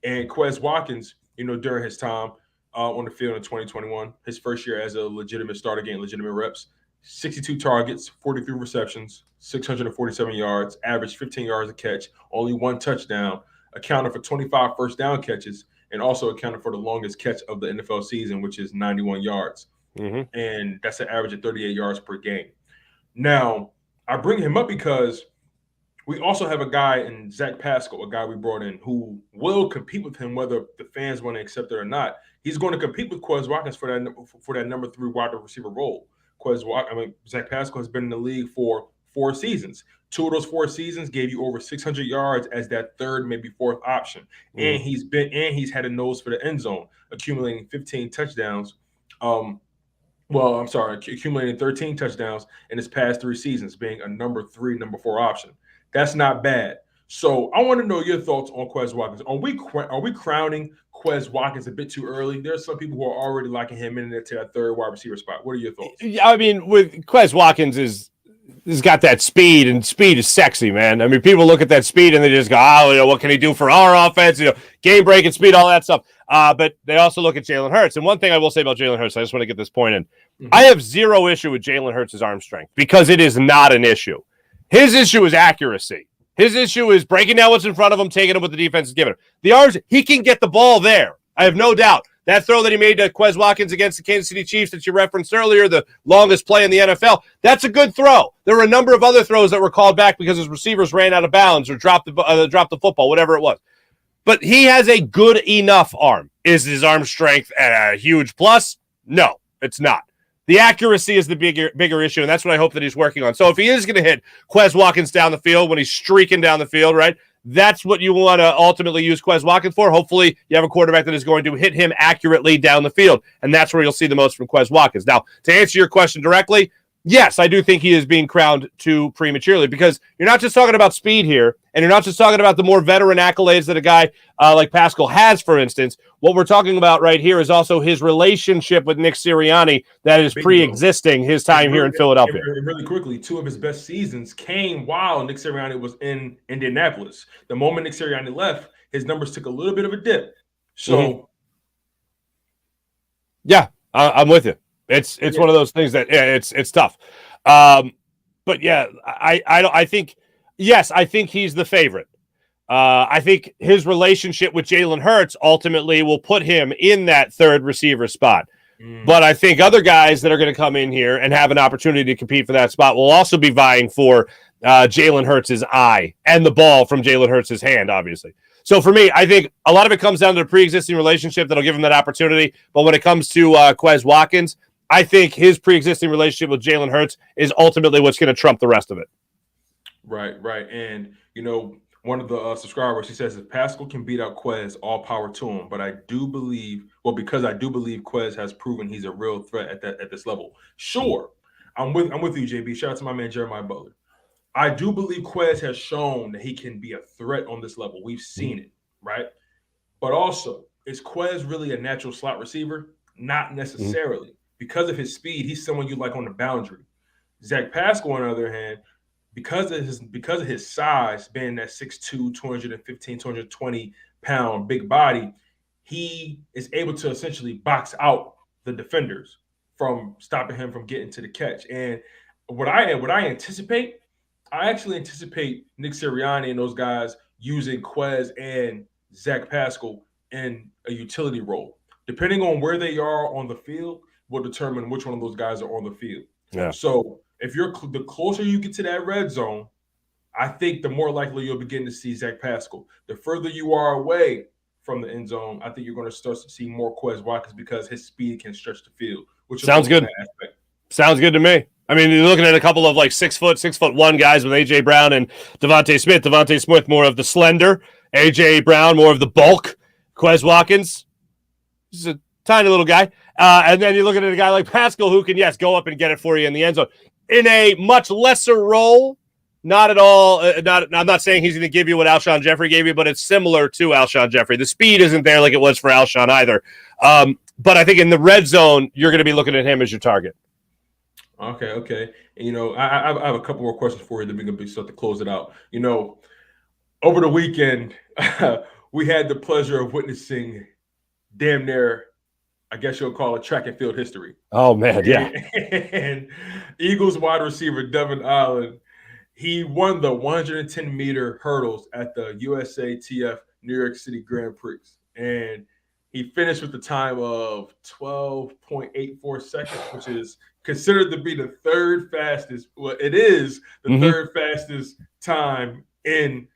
And Quez Watkins, during his time on the field in 2021, his first year as a legitimate starter, getting legitimate reps, 62 targets, 43 receptions, 647 yards, averaged 15 yards a catch, only 1 touchdown, accounted for 25 first down catches, and also accounted for the longest catch of the NFL season, which is 91 yards. Mm-hmm. And that's an average of 38 yards per game. Now, I bring him up because we also have a guy in Zach Pascal, a guy we brought in, who will compete with him whether the fans want to accept it or not. He's going to compete with Quez Watkins for that number 3 wide receiver role. Zach Pascal has been in the league for 4 seasons. 2 of those 4 seasons gave you over 600 yards as that 3rd, maybe 4th option. And he's had a nose for the end zone, accumulating 15 touchdowns. Accumulating 13 touchdowns in his past 3 seasons, being a number 3, number 4 option. That's not bad. So I want to know your thoughts on Quez Watkins. Are we crowning Quez Watkins a bit too early? There's some people who are already locking him in to that 3rd wide receiver spot. What are your thoughts? I mean, with Quez Watkins he's got that speed, and speed is sexy, man. I mean, people look at that speed and they just go, oh, what can he do for our offense? Game breaking speed, all that stuff. But they also look at Jalen Hurts. And one thing I will say about Jalen Hurts, I just want to get this point in. Mm-hmm. I have zero issue with Jalen Hurts' arm strength because it is not an issue. His issue is accuracy. His issue is breaking down what's in front of him, taking him what the defense is giving him. The arms, he can get the ball there. I have no doubt. That throw that he made to Quez Watkins against the Kansas City Chiefs that you referenced earlier, the longest play in the NFL, that's a good throw. There were a number of other throws that were called back because his receivers ran out of bounds or dropped the football, whatever it was. But he has a good enough arm. Is his arm strength a huge plus? No, it's not. The accuracy is the bigger issue, and that's what I hope that he's working on. So if he is going to hit Quez Watkins down the field when he's streaking down the field, right, that's what you want to ultimately use Quez Watkins for. Hopefully you have a quarterback that is going to hit him accurately down the field, and that's where you'll see the most from Quez Watkins. Now, to answer your question directly, yes, I do think he is being crowned too prematurely because you're not just talking about speed here, and you're not just talking about the more veteran accolades that a guy like Pascal has, for instance. What we're talking about right here is also his relationship with Nick Sirianni that is pre-existing his time here in Philadelphia. Really quickly, two of his best seasons came while Nick Sirianni was in Indianapolis. The moment Nick Sirianni left, his numbers took a little bit of a dip. So, yeah, I'm with you. It's one of those things that it's tough. But yeah, I think yes, I think he's the favorite. I think his relationship with Jalen Hurts ultimately will put him in that third receiver spot. But I think other guys that are going to come in here and have an opportunity to compete for that spot will also be vying for Jalen Hurts' eye and the ball from Jalen Hurts' hand, obviously. So for me, I think a lot of it comes down to the pre-existing relationship that'll give him that opportunity. But when it comes to Quez Watkins, I think his pre-existing relationship with Jalen Hurts is ultimately what's going to trump the rest of it. Right. And, one of the subscribers, he says, if Pascal can beat out Quez, all power to him. But I do believe, because I do believe Quez has proven he's a real threat at this level. Sure, I'm with you, JB. Shout out to my man Jeremiah Butler. I do believe Quez has shown that he can be a threat on this level. We've seen it, right? But also, is Quez really a natural slot receiver? Not necessarily. Because of his speed, he's someone you like on the boundary. Zach Pascal, on the other hand, because of his size, being that 6'2", 215, 220-pound big body, he is able to essentially box out the defenders from stopping him from getting to the catch. And what I anticipate, I actually anticipate Nick Sirianni and those guys using Quez and Zach Pascal in a utility role. Depending on where they are on the field will determine which one of those guys are on the field. Yeah. So if the closer you get to that red zone, I think the more likely you'll begin to see Zach Pascal. The further you are away from the end zone, I think you're going to start to see more Quez Watkins because his speed can stretch the field. Which sounds good. Sounds good to me. I mean, you're looking at a couple of like 6'1" guys with AJ Brown and Devonta Smith. Devonta Smith more of the slender, AJ Brown more of the bulk. Quez Watkins, he's a tiny little guy. And then you're looking at a guy like Pascal who can, yes, go up and get it for you in the end zone. In a much lesser role, not at all. I'm not saying he's going to give you what Alshon Jeffrey gave you, but it's similar to Alshon Jeffrey. The speed isn't there like it was for Alshon either. But I think in the red zone, you're going to be looking at him as your target. Okay. And, I have a couple more questions for you that we're going to start to close it out. Over the weekend, we had the pleasure of witnessing damn near, I guess you'll call it track and field history. Oh, man, yeah. And Eagles wide receiver Devin Allen, he won the 110-meter hurdles at the USATF New York City Grand Prix. And he finished with a time of 12.84 seconds, which is considered to be the third fastest. Well, it is the third fastest time in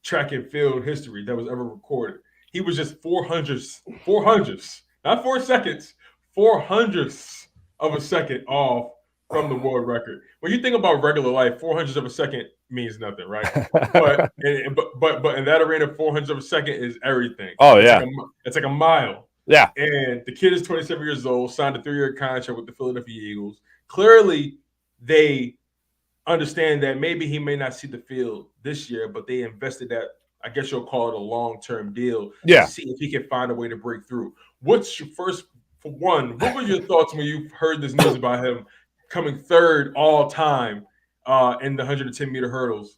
track and field history that was ever recorded. He was just 400ths, not 4 seconds, 400ths of a second off from the world record. When you think about regular life, 400ths of a second means nothing, right? but in that arena, 400ths of a second is everything. Oh, yeah. It's like a mile. Yeah. And the kid is 27 years old, signed a 3-year contract with the Philadelphia Eagles. Clearly, they understand that maybe he may not see the field this year, but they invested that, I guess you'll call it a long-term deal to see if he can find a way to break through. What's your first, for one, what were your thoughts when you heard this news about him coming third all time in the 110-meter hurdles?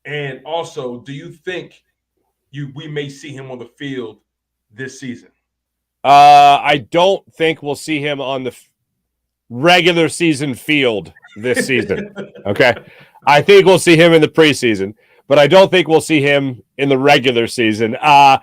And also, do you think we may see him on the field this season? I don't think we'll see him on the regular season field this season. Okay. I think we'll see him in the preseason, but I don't think we'll see him in the regular season. I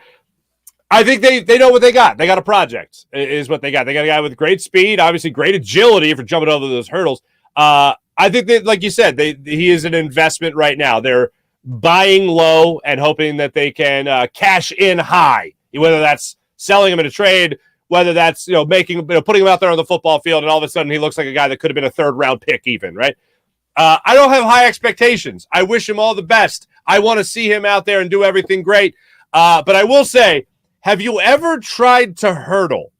think they know what they got. They got a project, is what they got. They got a guy with great speed, obviously great agility for jumping over those hurdles. I think that, like you said, he is an investment right now. They're buying low and hoping that they can cash in high, whether that's selling him in a trade, whether that's putting him out there on the football field, and all of a sudden he looks like a guy that could have been a third-round pick even, right? I don't have high expectations. I wish him all the best. I want to see him out there and do everything great. But I will say, have you ever tried to hurdle?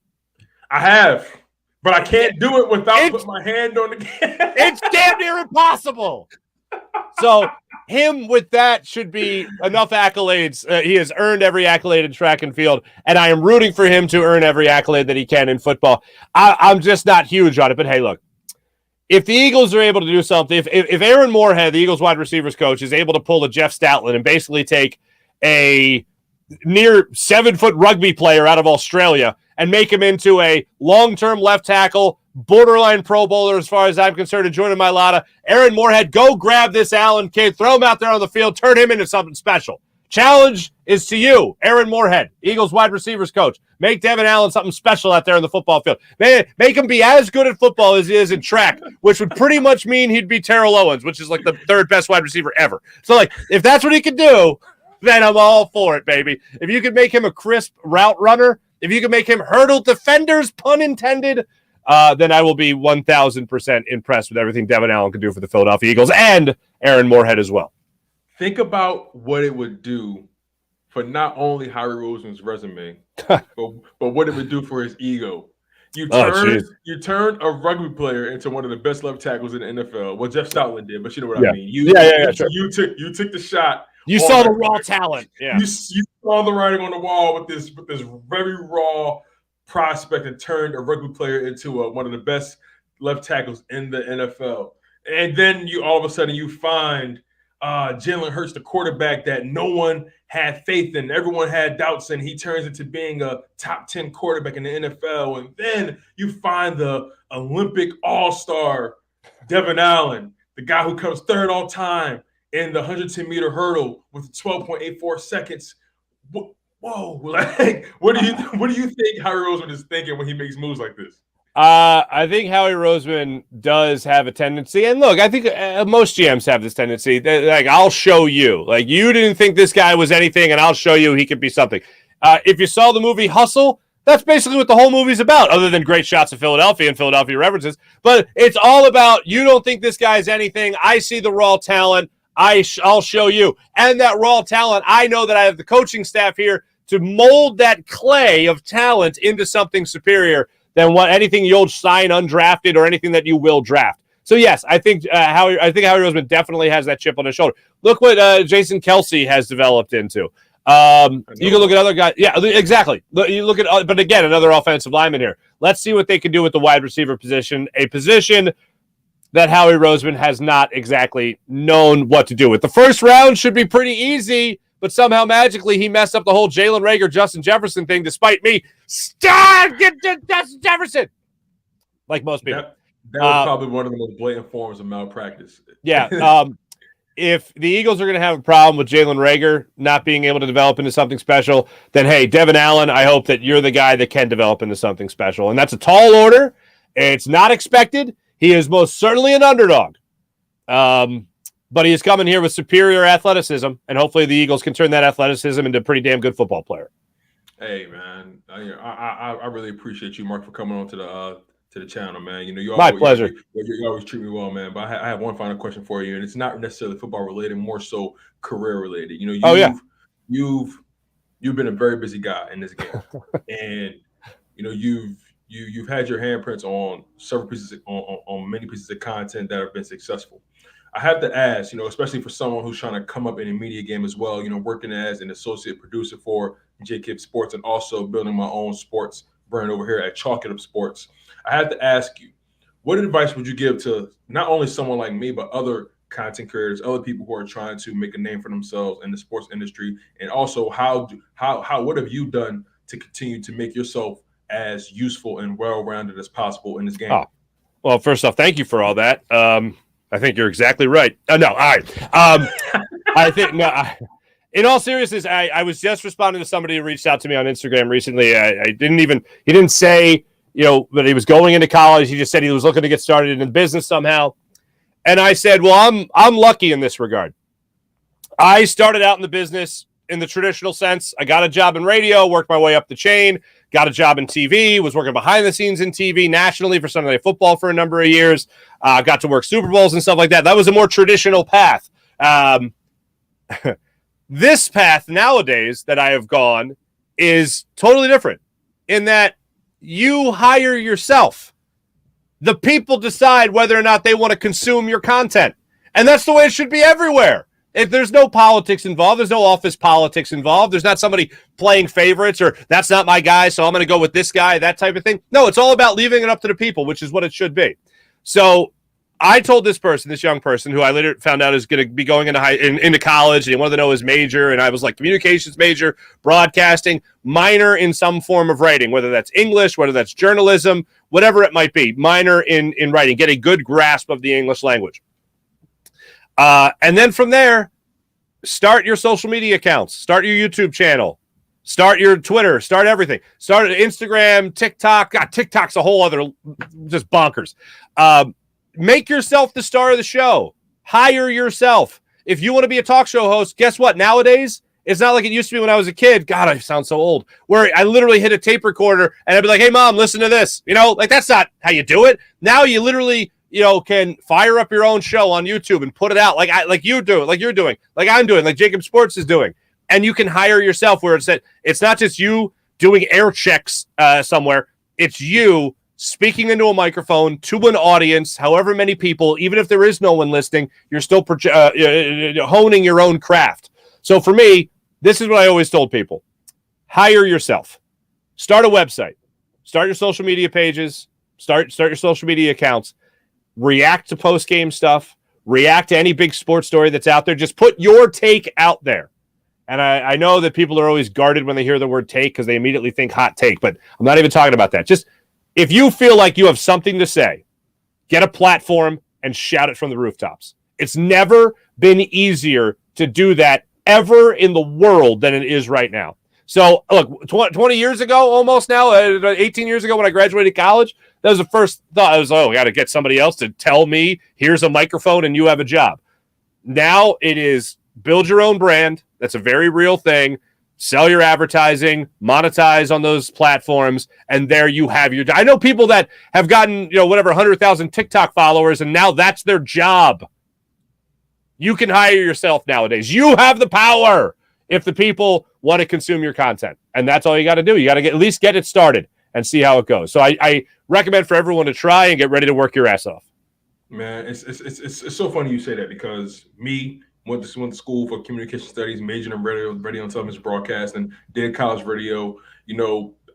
I have, but I can't do it without putting my hand on the It's damn near impossible. So him with that should be enough accolades. He has earned every accolade in track and field, and I am rooting for him to earn every accolade that he can in football. I'm just not huge on it, but hey, look. If the Eagles are able to do something, if Aaron Moorhead, the Eagles wide receivers coach, is able to pull a Jeff Stoutland and basically take a near 7-foot rugby player out of Australia and make him into a long-term left tackle, borderline Pro Bowler as far as I'm concerned, and joining my lotta, Aaron Moorhead, go grab this Allen kid, throw him out there on the field, turn him into something special. Challenge is to you, Aaron Moorhead, Eagles wide receivers coach. Make Devin Allen something special out there on the football field. Make him be as good at football as he is in track, which would pretty much mean he'd be Terrell Owens, which is like the third best wide receiver ever. So, like, if that's what he could do, then I'm all for it, baby. If you could make him a crisp route runner, if you could make him hurdle defenders, pun intended, then I will be 1,000% impressed with everything Devin Allen could do for the Philadelphia Eagles and Aaron Moorhead as well. Think about what it would do for not only Howie Roseman's resume, but what it would do for his ego. You turn a rugby player into one of the best left tackles in the NFL. Well, Jeff Stoutland did, but you know what I mean. Sure. You took the shot. You saw the raw talent. Yeah. You saw the writing on the wall with this very raw prospect and turned a rugby player into one of the best left tackles in the NFL. And then all of a sudden you find Jalen Hurts, the quarterback that no one had faith in. Everyone had doubts, and he turns into being a top 10 quarterback in the NFL. And then you find the Olympic all-star Devin Allen, the guy who comes third all time in the 110-meter hurdle with 12.84 seconds. Whoa! Like, what do you think Howie Roseman is thinking when he makes moves like this? I think Howie Roseman does have a tendency, and look, I think most GMs have this tendency. Like, I'll show you. Like, you didn't think this guy was anything, and I'll show you he could be something. If you saw the movie Hustle, that's basically what the whole movie's about, other than great shots of Philadelphia and Philadelphia references. But it's all about, you don't think this guy's anything. I see the raw talent. I'll show you. And that raw talent, I know that I have the coaching staff here to mold that clay of talent into something superior than anything you'll sign undrafted or anything that you will draft. So yes, I think Howie Roseman definitely has that chip on his shoulder. Look what Jason Kelsey has developed into. You can look at other guys. Yeah, exactly. You look at, but again, another offensive lineman here. Let's see what they can do with the wide receiver position, a position that Howie Roseman has not exactly known what to do with. The first round should be pretty easy, but somehow magically he messed up the whole Jalen Reagor, Justin Jefferson thing, despite me. Stop! Get Justin Jefferson! Like most people. That was probably one of the most blatant forms of malpractice. Yeah. If the Eagles are going to have a problem with Jalen Reagor not being able to develop into something special, then, hey, Devin Allen, I hope that you're the guy that can develop into something special. And that's a tall order. It's not expected. He is most certainly an underdog. But he is coming here with superior athleticism, and hopefully the Eagles can turn that athleticism into a pretty damn good football player. Hey, man, I really appreciate you, Mark, for coming on to the channel, man. My pleasure. You always treat me well, man. But I have one final question for you, and it's not necessarily football related, more so career related. You've been a very busy guy in this game, and you've had your handprints on several pieces on many pieces of content that have been successful. I have to ask, especially for someone who's trying to come up in a media game as well, working as an associate producer for JKIP Sports and also building my own sports brand over here at Chalk It Up Sports. I have to ask you, what advice would you give to not only someone like me, but other content creators, other people who are trying to make a name for themselves in the sports industry, and also what have you done to continue to make yourself as useful and well-rounded as possible in this game? Oh, well, first off, thank you for all that. I think you're exactly right. No, all right. I think no. In all seriousness, I was just responding to somebody who reached out to me on Instagram recently. He didn't say, that he was going into college. He just said he was looking to get started in the business somehow. And I said, well, I'm lucky in this regard. I started out in the business in the traditional sense. I got a job in radio, worked my way up the chain, got a job in TV, was working behind the scenes in TV nationally for Sunday Night Football for a number of years, got to work Super Bowls and stuff like that. That was a more traditional path. This path nowadays that I have gone is totally different in that you hire yourself. The people decide whether or not they want to consume your content. And that's the way it should be everywhere. If there's no politics involved, there's no office politics involved. There's not somebody playing favorites or that's not my guy, so I'm going to go with this guy, that type of thing. No, it's all about leaving it up to the people, which is what it should be. So I told this young person, who I later found out is going to be going into college, and he wanted to know his major, and I was like, communications major, broadcasting, minor in some form of writing, whether that's English, whether that's journalism, whatever it might be, minor in writing, get a good grasp of the English language. And then from there, start your social media accounts, start your YouTube channel, start your Twitter, start everything, start Instagram, TikTok. God, TikTok's a whole other, just bonkers. Make yourself the star of the show. Hire yourself. If you want to be a talk show host, guess what? Nowadays, it's not like it used to be when I was a kid. God, I sound so old. Where I literally hit a tape recorder and I'd be like, hey, Mom, listen to this. That's not how you do it. Now you literally, can fire up your own show on YouTube and put it out like you do, like you're doing, like I'm doing, like Jacob Sports is doing. And you can hire yourself where it's not just you doing air checks somewhere. It's you speaking into a microphone to an audience, however many people, even if there is no one listening, you're still honing your own craft. So for me, this is what I always told people. Hire yourself. Start a website. Start your social media pages. Start your social media accounts. React to post-game stuff. React to any big sports story that's out there. Just put your take out there. And I know that people are always guarded when they hear the word take because they immediately think hot take, but I'm not even talking about that. Just if you feel like you have something to say, get a platform and shout it from the rooftops. It's never been easier to do that ever in the world than it is right now. So, look, 20 years ago, almost now, 18 years ago when I graduated college, that was the first thought. I was, I got to get somebody else to tell me, here's a microphone and you have a job. Now it is build your own brand. That's a very real thing. Sell your advertising, monetize on those platforms, and there you have your job. I know people that have gotten, 100,000 TikTok followers, and now that's their job. You can hire yourself nowadays. You have the power if the people want to consume your content, and that's all you got to do. You got to at least get it started and see how it goes. So I recommend for everyone to try and get ready to work your ass off. Man, it's so funny you say that because went to school for communication studies, majored in radio and television broadcasting, did college radio,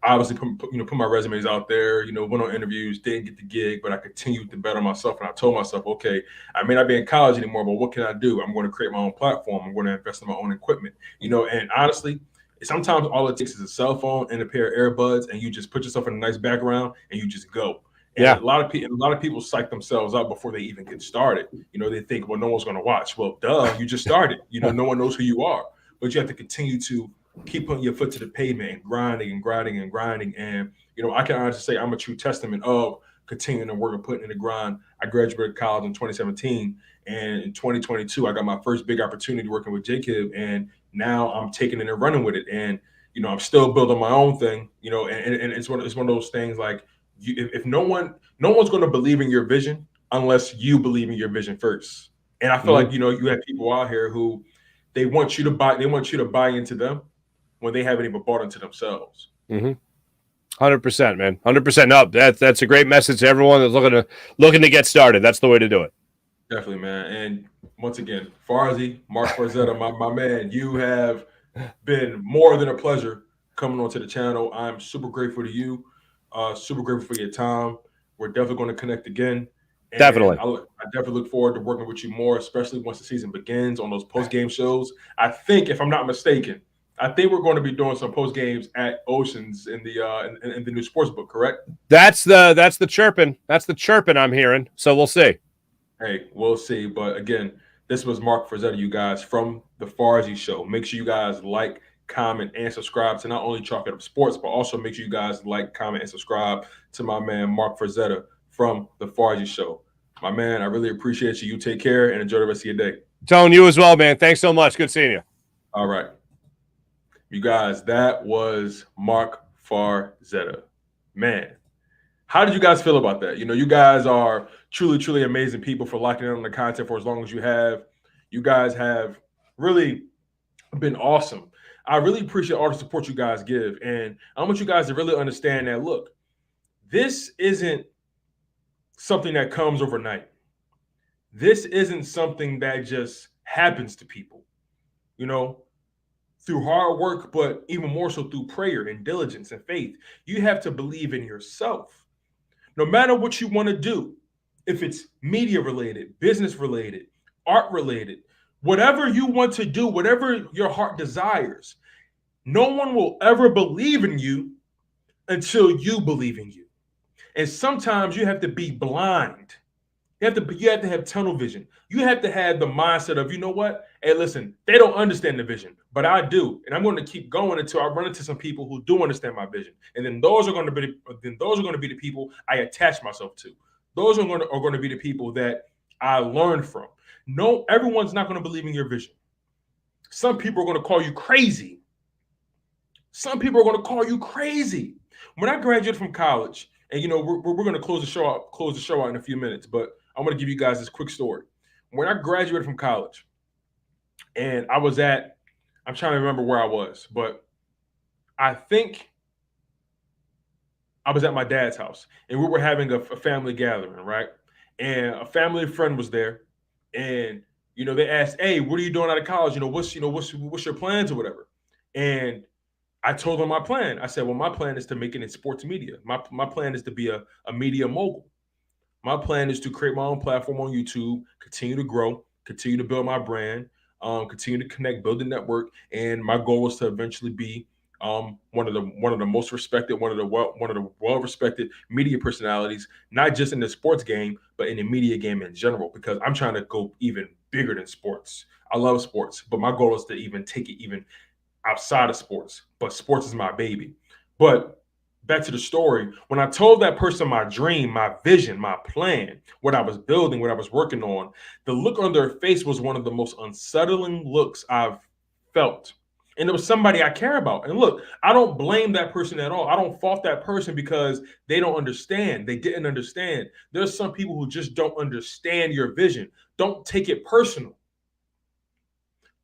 obviously put my resumes out there, went on interviews, didn't get the gig, but I continued to bet on myself. And I told myself, okay, I may not be in college anymore, but what can I do? I'm going to create my own platform. I'm going to invest in my own equipment, and honestly, sometimes all it takes is a cell phone and a pair of earbuds, and you just put yourself in a nice background and you just go. And yeah, a lot of people psych themselves out before they even get started. They think, well, no one's going to watch. Well, duh, you just started. No one knows who you are, but you have to continue to keep putting your foot to the pavement and grinding and grinding and grinding. And I can honestly say I'm a true testament of continuing to work and putting in the grind. I graduated college in 2017, and in 2022, I got my first big opportunity working with Jacob, and now I'm taking it and running with it. And I'm still building my own thing. And it's one of those things like. If no one's going to believe in your vision unless you believe in your vision first. And I feel like you have people out here who they want you to buy into them when they haven't even bought into themselves. 100%, man. 100%. No, that's a great message to everyone that's looking to get started. That's the way to do it. Definitely, man. And once again, Farzy, Marc Farzetta, my man, you have been more than a pleasure coming onto the channel. I'm super grateful to you. Super grateful for your time. We're definitely going to connect again. And Definitely. I definitely look forward to working with you more, especially once the season begins on those post-game shows. I think, if I'm not mistaken, I think we're going to be doing some post games at Oceans in the new sports book, correct? That's the chirping. That's the chirping I'm hearing. So we'll see. Hey, we'll see. But again, this was Marc Farzetta, you guys, from the Farzy Show. Make sure you guys like, comment, and subscribe to not only Chalk It Up Sports, but also make sure you guys like, comment, and subscribe to my man Marc Farzetta from the Farzy Show. My man, I really appreciate you. You take care and enjoy the rest of your day. Tone, you as well, man. Thanks so much. Good seeing you. All right. You guys, that was Marc Farzetta. Man, how did you guys feel about that? You guys are truly, truly amazing people for locking in on the content for as long as you have. You guys have really been awesome. I really appreciate all the support you guys give. And I want you guys to really understand that, look, this isn't something that comes overnight. This isn't something that just happens to people, through hard work, but even more so through prayer and diligence and faith. You have to believe in yourself. No matter what you want to do, if it's media related, business related, art related, whatever you want to do, whatever your heart desires, no one will ever believe in you until you believe in you. And sometimes you have to be blind. You have to have tunnel vision. You have to have the mindset of, you know what? Hey, listen, they don't understand the vision, but I do. And I'm going to keep going until I run into some people who do understand my vision. And then those are going to be the people I attach myself to. Those are going to be the people that I learn from. No, everyone's not going to believe in your vision. Some people are going to call you crazy. Some people are going to call you crazy. When I graduated from college, and we're going to close the show out in a few minutes, but I'm going to give you guys this quick story. When I graduated from college, and I'm trying to remember where I was, but I think I was at my dad's house, and we were having a family gathering, right? And a family friend was there, and they asked, "Hey, what are you doing out of college? What's your plans or whatever?" And I told them my plan. I said, well, my plan is to make it in sports media. My plan is to be a media mogul. My plan is to create my own platform on YouTube, continue to grow, continue to build my brand, continue to connect, build a network. And my goal is to eventually be one of the most respected, one of the well-respected media personalities, not just in the sports game, but in the media game in general, because I'm trying to go even bigger than sports. I love sports, but my goal is to even take it even outside of sports, but sports is my baby. But back to the story, when I told that person my dream, my vision, my plan, what I was building, what I was working on, the look on their face was one of the most unsettling looks I've felt. And it was somebody I care about. And look, I don't blame that person at all. I don't fault that person because they don't understand. They didn't understand. There's some people who just don't understand your vision. Don't take it personal.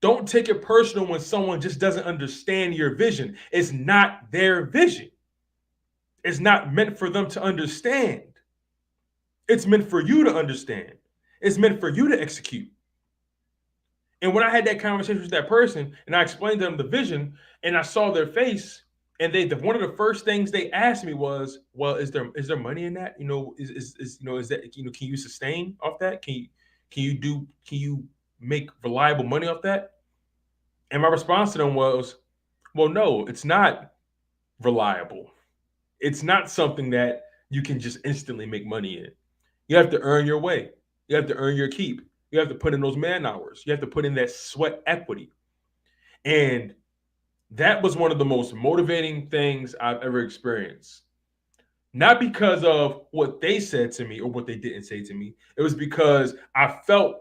Don't take it personal when someone just doesn't understand your vision. It's not their vision. It's not meant for them to understand. It's meant for you to understand. It's meant for you to execute. And when I had that conversation with that person and I explained to them the vision and I saw their face, and one of the first things they asked me was, well, is there money in that? Is that, can you sustain off that? Can you make reliable money off that? And my response to them was, well, no, it's not reliable. It's not something that you can just instantly make money in. You have to earn your way. You have to earn your keep. You have to put in those man hours. You have to put in that sweat equity. And that was one of the most motivating things I've ever experienced. Not because of what they said to me or what they didn't say to me. It was because I felt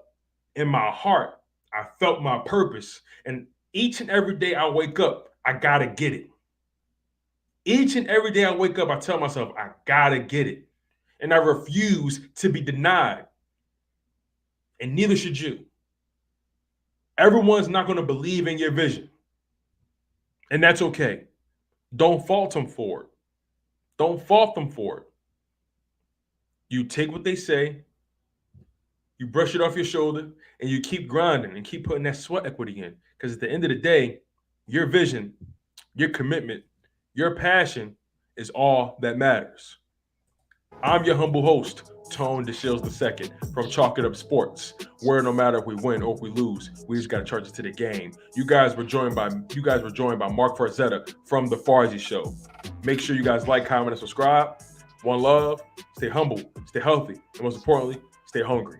in my heart, I felt my purpose. And each and every day I wake up, I got to get it. Each and every day I wake up, I tell myself, I got to get it. And I refuse to be denied. And neither should you. Everyone's not going to believe in your vision. And that's okay. Don't fault them for it. Don't fault them for it. You take what they say, you brush it off your shoulder, and you keep grinding and keep putting that sweat equity in. Because at the end of the day, your vision, your commitment, your passion is all that matters. I'm your humble host, Tone DeShields II from Chalk It Up Sports, where no matter if we win or if we lose, we just got to charge it to the game. You guys were joined by Marc Farzetta from the Farzy Show. Make sure you guys like, comment, and subscribe. One love. Stay humble. Stay healthy. And most importantly, stay hungry.